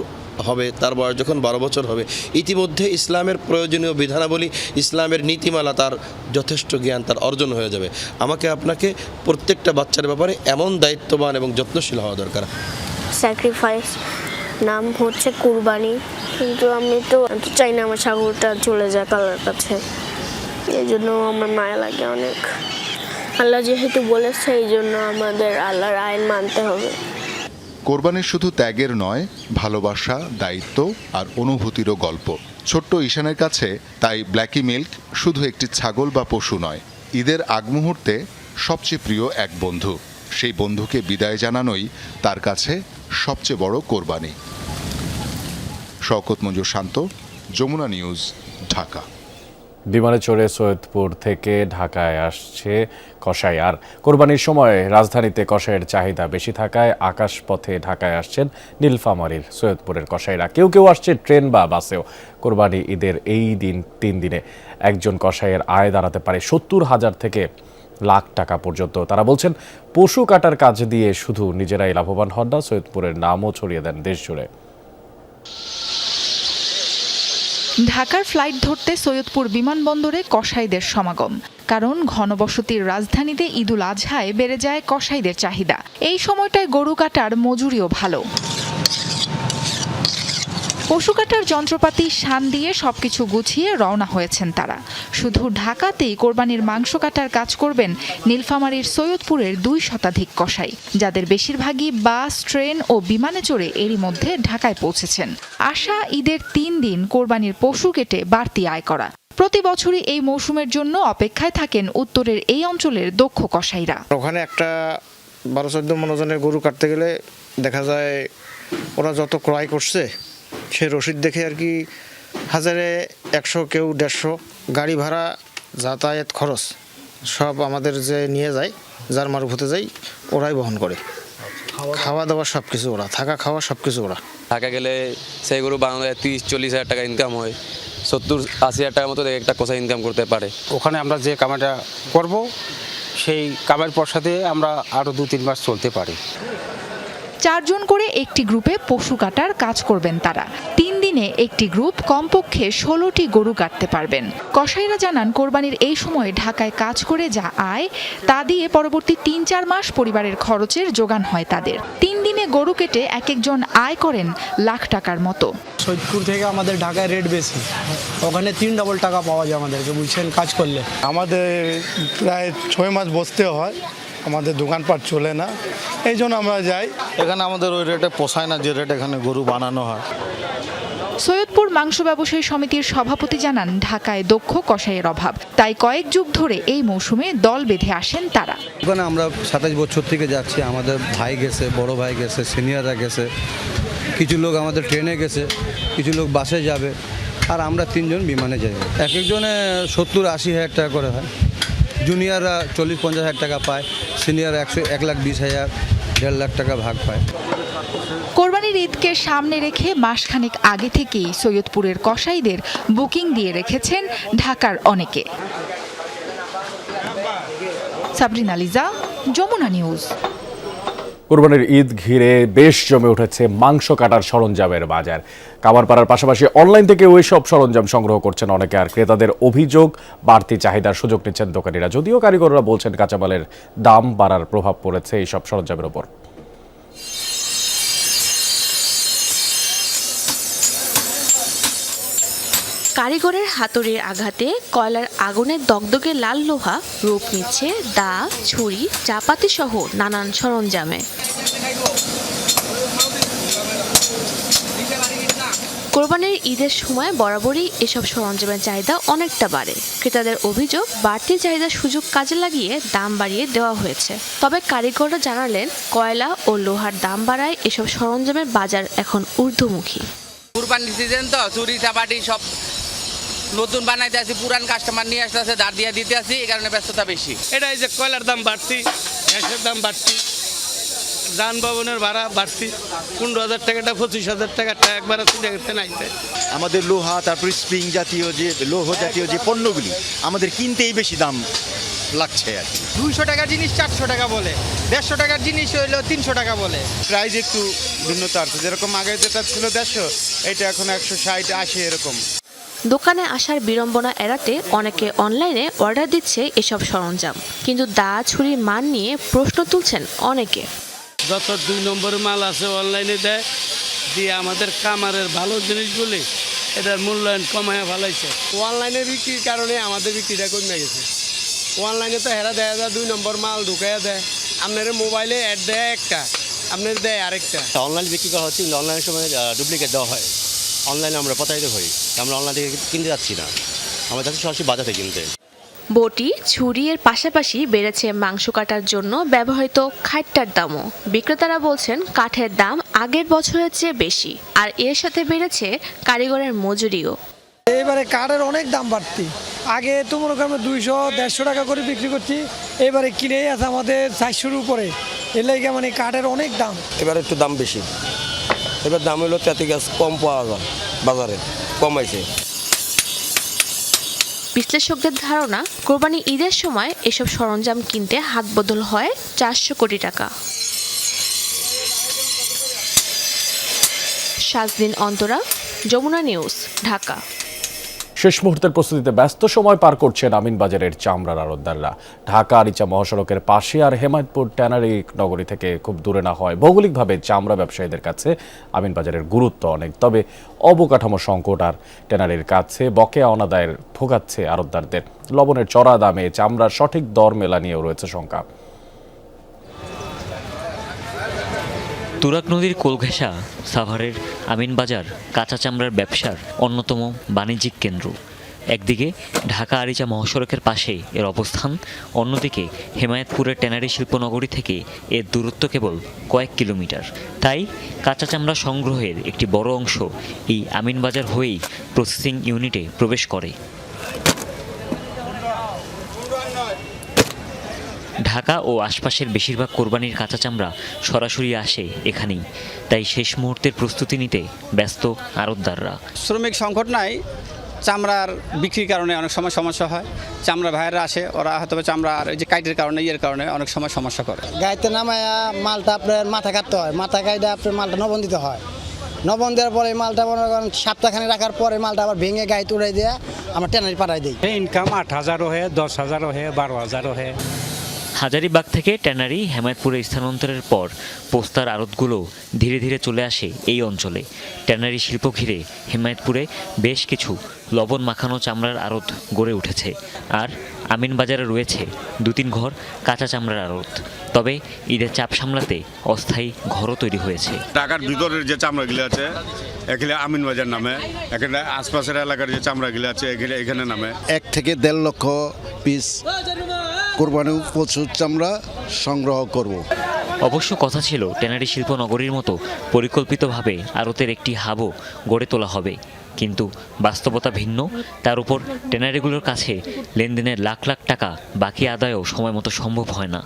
হবে, তার বয়স যখন 12 বছর হবে, ইতিমধ্যে ইসলামের প্রয়োজনীয় বিধানাবলী, ইসলামের নীতিমালা তার যথেষ্ট জ্ঞান তার অর্জন হয়ে যাবে। আমাকে আপনাকে প্রত্যেকটা বাচ্চার ব্যাপারে এমন দায়িত্ববান এবং যত্নশীল হওয়া দরকার। স্যাক্রিফাইস নাম হচ্ছে কুরবানি, কিন্তু আমি তো চাই না আমার ছাগলটা চলে যায় কালার কাছে, এই জন্য আমার মায়া লাগে অনেক। আল্লাহ যেহেতু বলেছে, এই জন্য আমাদের আল্লাহর আইন মানতে হবে। কোরবানি শুধু ত্যাগের নয়, ভালোবাসা, দায়িত্ব আর অনুভূতিরও গল্প। ছোট্ট ঈশানের কাছে তাই ব্ল্যাকি মিল্ক শুধু একটি ছাগল বা পশু নয়, ঈদের আগ মুহূর্তে সবচেয়ে প্রিয় এক বন্ধু। সেই বন্ধুকে বিদায় জানানোই তার কাছে সবচেয়ে বড় কোরবানি। শওকত মঞ্জুর শান্ত, যমুনা নিউজ, ঢাকা। বিমানে চড়ে সৈয়দপুর থেকে ঢাকায় আসছে কসাই। আর কোরবানির সময় রাজধানীতে কসাইয়ের চাহিদা বেশি থাকায় আকাশপথে ঢাকায় আসছেন নীলফামারীর সৈয়দপুরের কসাইরা। কেউ কেউ আসছে ট্রেন বা বাসেও। কোরবানি ঈদের এই 3 দিনে একজন কসাইয়ের আয় দাঁড়াতে পারে 70,000 থেকে লাখ টাকা পর্যন্ত। তারা বলছেন, পশু কাটার কাজ দিয়ে শুধু নিজেরাই লাভবান হন না, সৈয়দপুরের নামও ছড়িয়ে দেন দেশ জুড়ে। ঢাকার ফ্লাইট ধরতে সৈয়দপুর বিমানবন্দরে কসাইদের সমাগম। কারণ ঘনবসতির রাজধানীতে ঈদুল আজহায় বেড়ে যায় কসাইদের চাহিদা। এই সময়টায় গরু কাটার মজুরিও ভালো। পশু কাটার যন্ত্রপাতি শান দিয়ে সবকিছু গুছিয়ে রওনা হয়েছেন তারা। শুধু ঢাকাতেই কোরবানির মাংস কাটার কাজ করবেন নীলফামারীর সৈয়দপুরের 2 শতাধিক কসাই, যাদের বেশিরভাগই বাস, ট্রেন ও বিমানে চড়ে এরই মধ্যে ঢাকায় পৌঁছেছেন। আশা ঈদের 3 দিন কোরবানির পশু কেটে বাড়তি আয় করা। প্রতি বছরই এই মৌসুমের জন্য অপেক্ষায় থাকেন উত্তরের এই অঞ্চলের দক্ষ কসাইরা। ওখানে একটা 12-14 মনোজনের গরু কাটতে গেলে দেখা যায় ওরা যত ক্রয় করছে সে রসিদ দেখে আর কি 1,100 কেউ 150, গাড়ি ভাড়া, যাতায়াত খরচ সব আমাদের যে নিয়ে যায়, যার মারফতে যাই ওরাই বহন করে। খাওয়া দাওয়া সব কিছু ওরা, থাকা খাওয়া সব কিছু ওরা। ঢাকা গেলে সেই গরু বাংলায় 30-40 হাজার টাকা ইনকাম হয়, 70-80 হাজার টাকার মতো একটা কষা ইনকাম করতে পারে। ওখানে আমরা যে কামাইটা করব সেই কামাইয়ের পয়সাতে আমরা আরও 2-3 মাস চলতে পারি। 4 জন করে একটি গ্রুপে পশু কাটার কাজ করবেন তারা। 3 দিনে একটি গ্রুপ কমপক্ষে 16টি গরু কাটতে পারবেন। কসাইরা জানান, কোরবানির এই সময়ে ঢাকায় কাজ করে যা আয় তা দিয়ে পরবর্তী 3-4 মাস পরিবারের খরচের যোগান হয় তাদের। 3 দিনে গরু কেটে এক একজন আয় করেন লাখ টাকার মতো। সৈয়দপুর থেকে আমাদের ঢাকায় রেট বেশি, ওখানে 3 ডবল টাকা পাওয়া যায় আমাদেরকে, বুঝছেন, কাজ করলে। আমাদের প্রায় 6 মাস বসতে হয়, আমাদের দোকানপাট চলে না, এই জন্য আমরা যাই। এখানে আমাদের ওই রেটে পোষায় না যে রেট এখানে গরু বানানো হয়। সৈয়দপুর মাংস ব্যবসায়ী সমিতির সভাপতি জানান, ঢাকায় দক্ষ কসাইয়ের অভাব, তাই কয়েক যুগ ধরে এই মৌসুমে দল বেঁধে আসেন তারা। ওখানে আমরা 27 বছর থেকে যাচ্ছি, আমাদের ভাই গেছে, বড় ভাই গেছে, সিনিয়ররা গেছে, কিছু লোক আমাদের ট্রেনে গেছে, কিছু লোক বাসে যাবে, আর আমরা 3 জন বিমানে যাই। এক একজনে 70-80 হাজার টাকা করে হয়। জুনিয়ররা 40-50 হাজার টাকা পায়, সিনিয়র 1,20,000, 1.5 লাখ টাকা ভাগ পায়। কোরবানির ঈদকে সামনে রেখে মাসখানেক আগে থেকেই সৈয়দপুরের কসাইদের বুকিং দিয়ে রেখেছেন ঢাকার অনেকে। সাবরিনা লিজা, যমুনা নিউজ। কোরবানির ঈদ ঘিরে বেশ জমে উঠেছে মাংস কাটার সরঞ্জামের বাজার। কামারপাড়ার পাশাপাশি অনলাইন থেকে ওই সব সরঞ্জাম সংগ্রহ করছেন অনেকে। আর ক্রেতাদের অভিযোগ, বাড়তি চাহিদার সুযোগ নিচ্ছেন দোকানিরা। যদিও কারিগররা বলছেন কাঁচামালের দাম বাড়ার প্রভাব পড়েছে এই সব সরঞ্জামের ওপর। কারিগরের হাতুড়ির আঘাতে কয়লার আগুনে দগদগে লাল লোহা রূপ নিচ্ছে দা, ছুরি, চাপাতি সহ নানান সরঞ্জামে। কোরবানির ঈদের সময় বরাবরই এসব সরঞ্জামের চাহিদা অনেকটা বাড়ে। ক্রেতাদের অভিযোগ, বাড়তি চাহিদার সুযোগ কাজে লাগিয়ে দাম বাড়িয়ে দেওয়া হয়েছে। তবে কারিগররা জানালেন, কয়লা ও লোহার দাম বাড়ায় এসব সরঞ্জামের বাজার এখন ঊর্ধ্বমুখী। কুরবানির সিজন তো চুরি চাপাটি সব নতুন বানাইতে আসি, পুরান কাস্টমার নিয়ে আসতে দাঁড় দিয়ে দিতে আসি, এই কারণে ব্যস্ততা বেশি। এটাই যে কয়লার দাম বাড়তি, গ্যাসের দাম বাড়তি, যানবাহনের ভাড়া বাড়তি, 15,000 টাকাটা 25,000 টাকাটা একবার দেখতে নাইতে। আমাদের লোহা, তারপর স্প্রিং জাতীয় যে লৌহ জাতীয় যে পণ্যগুলি আমাদের কিনতেই বেশি দাম লাগছে আর কি। 200 টাকার জিনিস 400 টাকা বলে, 150 টাকার জিনিস হইলো 300 টাকা বলে। প্রাইস একটু ভিন্নতা আছে, যেরকম আগে যেটা ছিল 150, এটা এখন 160, 80 এরকম। দোকানে আসার বিড়ম্বনা এড়াতে অনেকে অনলাইনে অর্ডার দিচ্ছে এসব সরঞ্জাম, কিন্তু দা, ছুরির মান নিয়ে প্রশ্ন তুলছেন অনেকে। যত 2 নম্বর মাল আছে অনলাইনে দেয়, দিয়ে আমাদের কামারের ভালো জিনিসগুলি এটার মূল্যায়ন কমায় ফেলাইছে। অনলাইনে বিক্রির কারণে আমাদের বিক্রিটা কমে গেছে। অনলাইনে তো হেরা দেয় 2 নম্বর মাল ঢুকাইয়া দেয়, আপনার মোবাইলে অ্যাড দেয় একটা, আপনার দেয় আরেকটা। অনলাইন বিক্রি করা হচ্ছে, কিন্তু অনলাইনের সময় ডুপ্লিকেট দেওয়া হয়। অনলাইনে আমরা প্রতারিত হই, আমরা অনলাইন থেকে কিনতে যাচ্ছি না, আমরা যাচ্ছি সরাসরি বাজার থেকে কিনতে। বটি, ছুরি এর পাশাপাশি বেড়েছে মাংস কাটার জন্য ব্যবহৃত খাইটটার দামও। বিক্রেতারা বলছেন, কাঠের দাম আগের বছরের চেয়ে বেশি, আর এর সাথে বেড়েছে কারিগরের মজুরিও। এবারে কাঠের অনেক দাম বাড়তি। আগে তো মনে করেন 200-150 টাকা করে বিক্রি করছি, এবারে কিনেই আছে আমাদের 400-র উপরে। এর লাগে মানে কাঠের অনেক দাম। এবার একটু দাম বেশি, এবার দাম হলো তেঁতুল গাছ কম পাওয়া যায়, বাজারে কমাইছে। বিশ্লেষকদের ধারণা, কোরবানি ঈদের সময় এসব সরঞ্জাম কিনতে হাত বদল হয় 400 কোটি টাকা। শাজদিন অন্তরা, যমুনা নিউজ, ঢাকা। শেষ মুহূর্তের প্রস্তুতিতে ব্যস্ত সময় পার করছেন আমিনবাজারের চামড়ার আড়তদাররা। ঢাকা আরিচা মহাসড়কের পাশে আর হেমায়তপুর ট্যানারি নগরী থেকে খুব দূরে না হয় ভৌগোলিকভাবে চামড়া ব্যবসায়ীদের কাছে আমিনবাজারের গুরুত্ব অনেক। তবে অবকাঠামো সংকট আর ট্যানারির কাছে বকেয়া অনাদায়ের ভোগাচ্ছে আড়তদারদের। লবণের চড়া দামে চামড়ার সঠিক দর মেলা নিয়েও রয়েছে শঙ্কা। তুরাগ নদীর কোল ঘেঁষা সাভারের আমিনবাজার কাঁচা চামড়ার ব্যবসার অন্যতম বাণিজ্যিক কেন্দ্র। একদিকে ঢাকা আরিচা মহাসড়কের পাশে এর অবস্থান, অন্যদিকে হেমায়তপুরের ট্যানারি শিল্পনগরী থেকে এর দূরত্ব কেবল কয়েক কিলোমিটার। তাই কাঁচা চামড়া সংগ্রহের একটি বড় অংশ এই আমিনবাজার হয়েই প্রসেসিং ইউনিটে প্রবেশ করে। ঢাকা ও আশপাশের বেশিরভাগ কোরবানির কাঁচা চামড়া সরাসরি আসে এখানেই, তাই শেষ মুহূর্তের প্রস্তুতি নিতে ব্যস্ত আড়তদাররা। শ্রমিক সংকট নাই, চামড়ার বিক্রির কারণে অনেক সময় সমস্যা হয়। চামড়া ভাইয়েরা আসে, ওরা হয়তো চামড়ার এই যে কাইটের কারণে কারণে অনেক সময় সমস্যা করে। গাইতে নামায়া মালটা আপনার মাথা কাটতে হয়, মাথা কাইটে আপনার মালটা নবন দিতে হয়। নবন দেওয়ার পরে মালটা মনে করেন সপ্তাহখানে রাখার পরে মালটা আবার ভেঙে গাইতে উড়াই দেওয়া আমরা ট্যানারি পাঠাই দিই। ইনকাম 8,000 হয়, 10,000 হয়, 12,000 হয়। হাজারীবাগ থেকে ট্যানারি হেমায়তপুরে স্থানান্তরের পর পোস্তার আড়তগুলো ধীরে ধীরে চলে আসে এই অঞ্চলে। ট্যানারি শিল্প ঘিরে হেমায়তপুরে বেশ কিছু লবণ মাখানো চামড়ার আড়ত গড়ে উঠেছে, আর আমিনবাজারে রয়েছে 2-3 ঘর কাঁচা চামড়ার আড়ত। তবে ঈদের চাপ সামলাতে অস্থায়ী ঘরও তৈরি হয়েছে। ঢাকার ভিতরের যে চামড়াগুলো আছে এখানে আমিনবাজার নামে, এখানে আশপাশের এলাকার যে চামড়াগুলো আছে এখানে নামে। 1 থেকে 1.5 লক্ষ পিস কোরবানি প্রচুর চামড়া সংগ্রহ করব। অবশ্য কথা ছিল ট্যানারি শিল্পনগরীর মতো পরিকল্পিতভাবে আড়তের একটি হাবও গড়ে তোলা হবে, কিন্তু বাস্তবতা ভিন্ন। তার উপর ট্যানারিগুলোর কাছে লেনদেনের লাখ লাখ টাকা বাকি আদায়ও সময় মতো সম্ভব হয় না।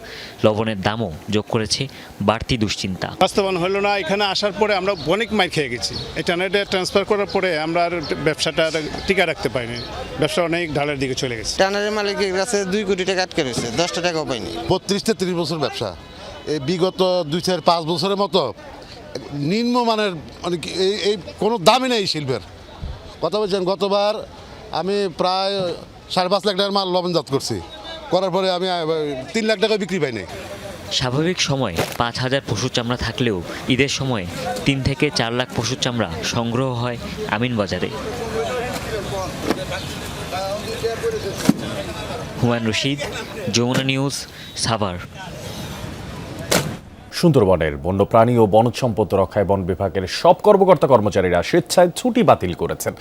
লবণের দামও যোগ করেছে বাড়তি দুশ্চিন্তা। বাস্তবায়ন হলো না, এখানে আসার পরে আমরা অনেক মাইর খেয়ে গেছি। এই ট্যানারিটা ট্রান্সফার করার পরে আমরা আর ব্যবসাটা টিকা রাখতে পারিনি, ব্যবসা অনেক ঢালের দিকে চলে গেছে। ট্যানারি মালিকের কাছে 2 কোটি টাকা আটকে রয়েছে, 10 টাকাও পাইনি। 32-33 বছর ব্যবসা, এই বিগত 2-4-5 বছরের মতো নিম্নমানের অনেক এই কোনো দামই নেই শিল্পের। কথা বলছেন, গতবার আমি প্রায় 5.5 লাখ টাকার মাল লবণজাত করছি, করার পরে আমি 3 লাখ টাকা বিক্রি পাইনি। স্বাভাবিক সময়ে 5,000 পশুর চামড়া থাকলেও ঈদের সময়ে 3 থেকে 4 লাখ পশুর চামড়া সংগ্রহ হয় আমিনবাজারে। হুমায়ুন রশিদ, যমুনা নিউজ, সাভার। সুন্দরবনের বন্যপ্রাণী ও বনজ সম্পদ রক্ষায় বন বিভাগের সব কর্মকর্তা কর্মচারীরা স্বেচ্ছায় ছুটি বাতিল করেছেন।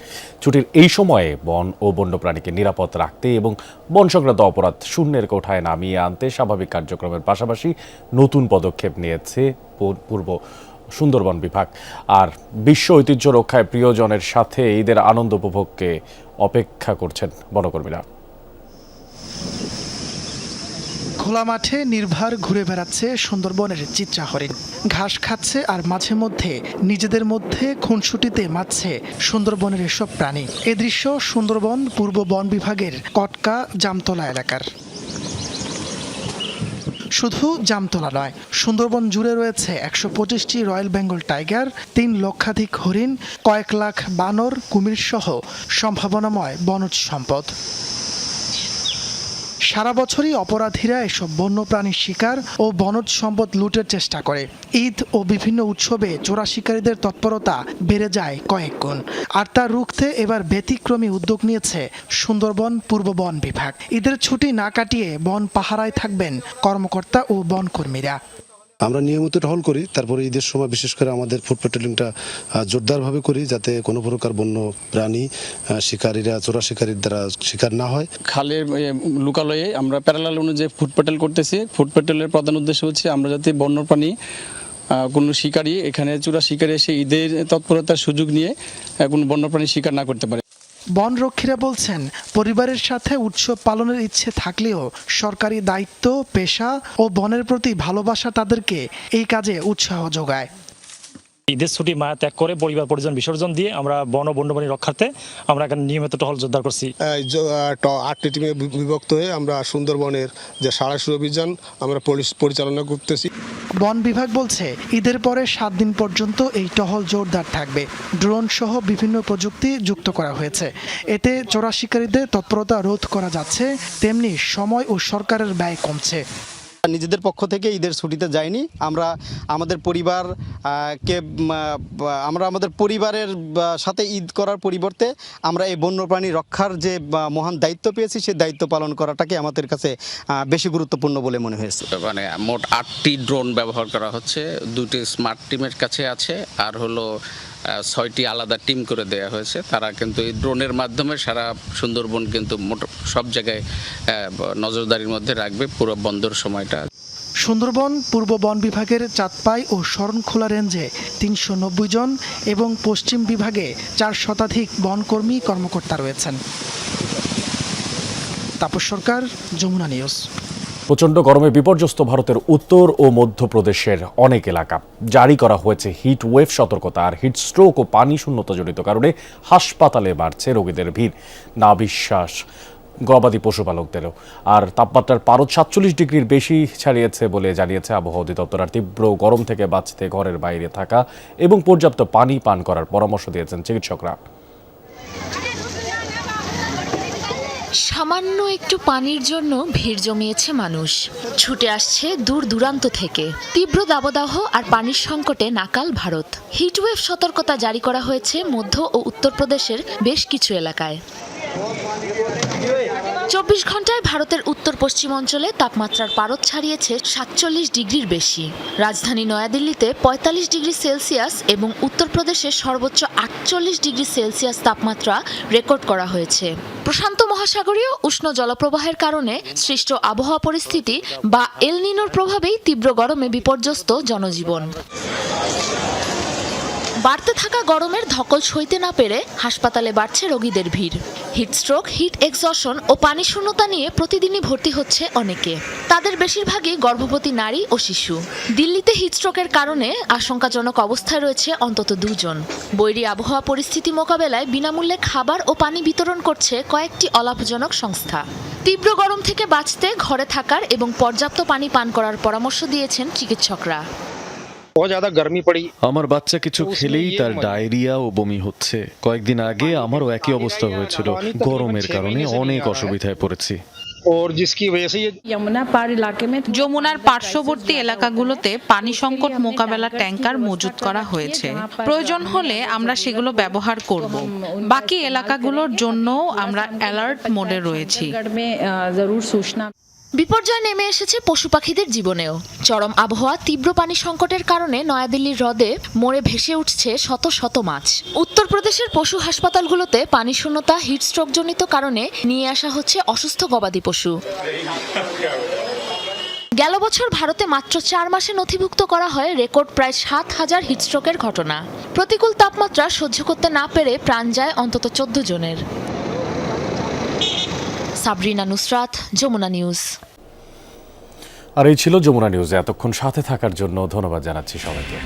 ছুটির এই সময়ে বন ও বন্যপ্রাণীকে নিরাপদ রাখতে এবং বন সংক্রান্ত অপরাধ শূন্যের কোঠায় নামিয়ে আনতে স্বাভাবিক কার্যক্রমের পাশাপাশি নতুন পদক্ষেপ নিয়েছে পূর্ব সুন্দরবন বিভাগ। আর বিশ্ব ঐতিহ্য রক্ষায় প্রিয়জনের সাথে ঈদের আনন্দ উপভোগকে অপেক্ষা করছেন বনকর্মীরা। খোলা মাঠে নির্ভর ঘুরে বেড়াচ্ছে সুন্দরবনের চিত্রা হরিণ। ঘাস খাচ্ছে আর মাঝে মধ্যে নিজেদের মধ্যে খুনসুটিতে মাতছে সুন্দরবনের এসব প্রাণী। এ দৃশ্য সুন্দরবন পূর্ব বন বিভাগের কটকা জামতলা এলাকার। শুধু জামতলা নয়, সুন্দরবন জুড়ে রয়েছে ১২৫টি রয়্যাল বেঙ্গল টাইগার, ৩ লক্ষাধিক হরিণ, কয়েক লাখ বানর, কুমির সহ সম্ভাবনাময় বনজ সম্পদ। সারা বছরই অপরাধীরা এসব বন্যপ্রাণীর শিকার ও বনজ সম্পদ লুটের চেষ্টা করে। ঈদ ও বিভিন্ন উৎসবে চোরা শিকারীদের তৎপরতা বেড়ে যায় কয়েক গুণ। আর তা রুখতে এবার ব্যতিক্রমী উদ্যোগ নিয়েছে সুন্দরবন পূর্ব বন বিভাগ। ঈদের ছুটি না কাটিয়ে বন পাহারায় থাকবেন কর্মকর্তা ও বনকর্মীরা। আমরা নিয়মিত টহল করি, তারপরে ঈদের সময় বিশেষ করে আমাদের ফুড পেট্রোলিংটা জোরদারভাবে করি, যাতে কোনো প্রকার বন্য প্রাণী শিকারীরা চোরা শিকারীর দ্বারা শিকার না হয়। খালের লোকালয়ে আমরা প্যারালাল অনুযায়ী ফুড পেট্রোল করতেছি। ফুড পেট্রোলের প্রধান উদ্দেশ্য হচ্ছে আমরা যাতে বন্যপ্রাণী কোনো শিকারী এখানে চোরা শিকারী এসে ঈদের তৎপরতার সুযোগ নিয়ে কোনো বন্যপ্রাণী শিকার না করতে পারে। বনরক্ষীরা বলছেন, পরিবারের সাথে উৎসব পালনের ইচ্ছে থাকলেও সরকারি দায়িত্ব, পেশা ও বনের প্রতি ভালোবাসা তাদেরকে এই কাজে উৎসাহ যোগায়। ঈদের ছুটি মায়া ত্যাগ করে পরিবার পরিজন বিসর্জন দিয়ে আমরা বন ও বন্যপ্রাণী রক্ষার্থে আমরা এখানে নিয়মিত টহল জোরদার করছি। 8টি টিমে বিভক্ত হয়ে আমরা সুন্দরবনের যে সারা সুর অভিযান আমরা পরিচালনা করতেছি। বন বিভাগ বলছে, ঈদের পরে 7 দিন পর্যন্ত এই টহল জোরদার থাকবে। ড্রোন সহ বিভিন্ন প্রযুক্তি যুক্ত করা হয়েছে। এতে চোরা শিকারীদের তৎপরতা রোধ করা যাচ্ছে, তেমনি সময় ও সরকারের ব্যয় কমছে। নিজেদের পক্ষ থেকে ঈদের ছুটিতে যাইনি, আমরা আমাদের পরিবারের সাথে ঈদ করার পরিবর্তে আমরা এই বন্যপ্রাণী রক্ষার যে মহান দায়িত্ব পেয়েছি সেই দায়িত্ব পালন করাটাকে আমাদের কাছে বেশি গুরুত্বপূর্ণ বলে মনে হয়েছে। মানে মোট 8টি ড্রোন ব্যবহার করা হচ্ছে, 2টি স্মার্ট টিমের কাছে আছে, আর হলো 6টি আলাদা টিম করে দেওয়া হয়েছে। তারা কিন্তু এই ড্রোনের মাধ্যমে সারা সুন্দরবন কিন্তু সব জায়গায় নজরদারির মধ্যে রাখবে পুরো বন্দর সময়টা। সুন্দরবন পূর্ব বন বিভাগের চাঁদপাই ও শরণখোলা রেঞ্জে 390 জন এবং পশ্চিম বিভাগে 4 শতাধিক বনকর্মী কর্মকর্তা রয়েছেন। তাপস সরকার, যমুনা নিউজ। প্রচণ্ড গরমে বিপর্যস্ত ভারতের উত্তর ও মধ্যপ্রদেশের অনেক এলাকা। জারি করা হয়েছে হিট ওয়েভ সতর্কতা। আর হিট স্ট্রোক ও পানি শূন্যতাজনিত কারণে হাসপাতালে বাড়ছে রোগীদের ভিড়, না বিশ্বাস গবাদি পশুপালকদেরও। আর তাপমাত্রার পারদ 47 ডিগ্রির বেশি ছাড়িয়েছে বলে জানিয়েছে আবহাওয়া অধিদপ্তর। আর তীব্র গরম থেকে বাঁচতে ঘরের বাইরে থাকা এবং পর্যাপ্ত পানি পান করার পরামর্শ দিয়েছেন চিকিৎসকরা। সামান্য একটু পানির জন্য ভিড় জমিয়েছে মানুষ, ছুটে আসছে দূর দূরান্ত থেকে। তীব্র দাবদাহ আর পানির সংকটে নাকাল ভারত। হিটওয়েভ সতর্কতা জারি করা হয়েছে মধ্য ও উত্তরপ্রদেশের বেশ কিছু এলাকায়। 24 ঘন্টায় ভারতের উত্তর পশ্চিম অঞ্চলে তাপমাত্রার পারদ ছাড়িয়েছে 47 ডিগ্রির বেশি। রাজধানী নয়াদিল্লিতে 45 ডিগ্রি সেলসিয়াস এবং উত্তরপ্রদেশে সর্বোচ্চ 48 ডিগ্রি সেলসিয়াস তাপমাত্রা রেকর্ড করা হয়েছে। প্রশান্ত মহাসাগরীয় উষ্ণ জলপ্রবাহের কারণে সৃষ্ট আবহাওয়া পরিস্থিতি বা এল নিনোর প্রভাবেই তীব্র গরমে বিপর্যস্ত জনজীবন। বাড়তে থাকা গরমের ধকল সইতে না পেরে হাসপাতালে বাড়ছে রোগীদের ভিড়। হিটস্ট্রোক, হিট এক্সজশন ও পানি শূন্যতা নিয়ে প্রতিদিনই ভর্তি হচ্ছে অনেকে। তাদের বেশিরভাগই গর্ভবতী নারী ও শিশু। দিল্লিতে হিটস্ট্রোকের কারণে আশঙ্কাজনক অবস্থায় রয়েছে অন্তত 2 জন। বৈরী আবহাওয়া পরিস্থিতি মোকাবেলায় বিনামূল্যে খাবার ও পানি বিতরণ করছে কয়েকটি অলাভজনক সংস্থা। তীব্র গরম থেকে বাঁচতে ঘরে থাকার এবং পর্যাপ্ত পানি পান করার পরামর্শ দিয়েছেন চিকিৎসকরা। আমার বাচ্চা কিছু খেলেই তার ডায়রিয়া ও বমি হচ্ছে। কয়েকদিন আগে আমারও একই অবস্থা হয়েছিল। গরমের কারণে অনেক অসুবিধায় পড়েছি। और जिसकी वजह से ये যমুনার পার্শ্ববর্তী এলাকাগুলোতে পানি সংকট মোকাবেলা ট্যাঙ্কার মজুত করা হয়েছে। প্রয়োজন হলে আমরা সেগুলো ব্যবহার করব। বাকি এলাকাগুলোর জন্য আমরা অ্যালার্ট মোডে রয়েছি। বিপর্যয় নেমে এসেছে পশু পাখিদের জীবনেও। চরম আবহাওয়া, তীব্র পানি সংকটের কারণে নয়াদিল্লির হ্রদে মরে ভেসে উঠছে শত শত মাছ। উত্তরপ্রদেশের পশু হাসপাতালগুলোতে পানি শূন্যতা, হিটস্ট্রোক জনিত কারণে নিয়ে আসা হচ্ছে অসুস্থ গবাদি পশু। গেল বছর ভারতে মাত্র 4 মাসে নথিভুক্ত করা হয় রেকর্ড প্রায় 7,000 হিটস্ট্রোকের ঘটনা। প্রতিকূল তাপমাত্রা সহ্য করতে না পেরে প্রাণ যায় অন্তত 14 জনের। সাবরিনা নুসরাত, যমুনা নিউজ। আর এই ছিল যমুনা নিউজে এতক্ষণ সাথে থাকার জন্য ধন্যবাদ জানাচ্ছি সবাইকে।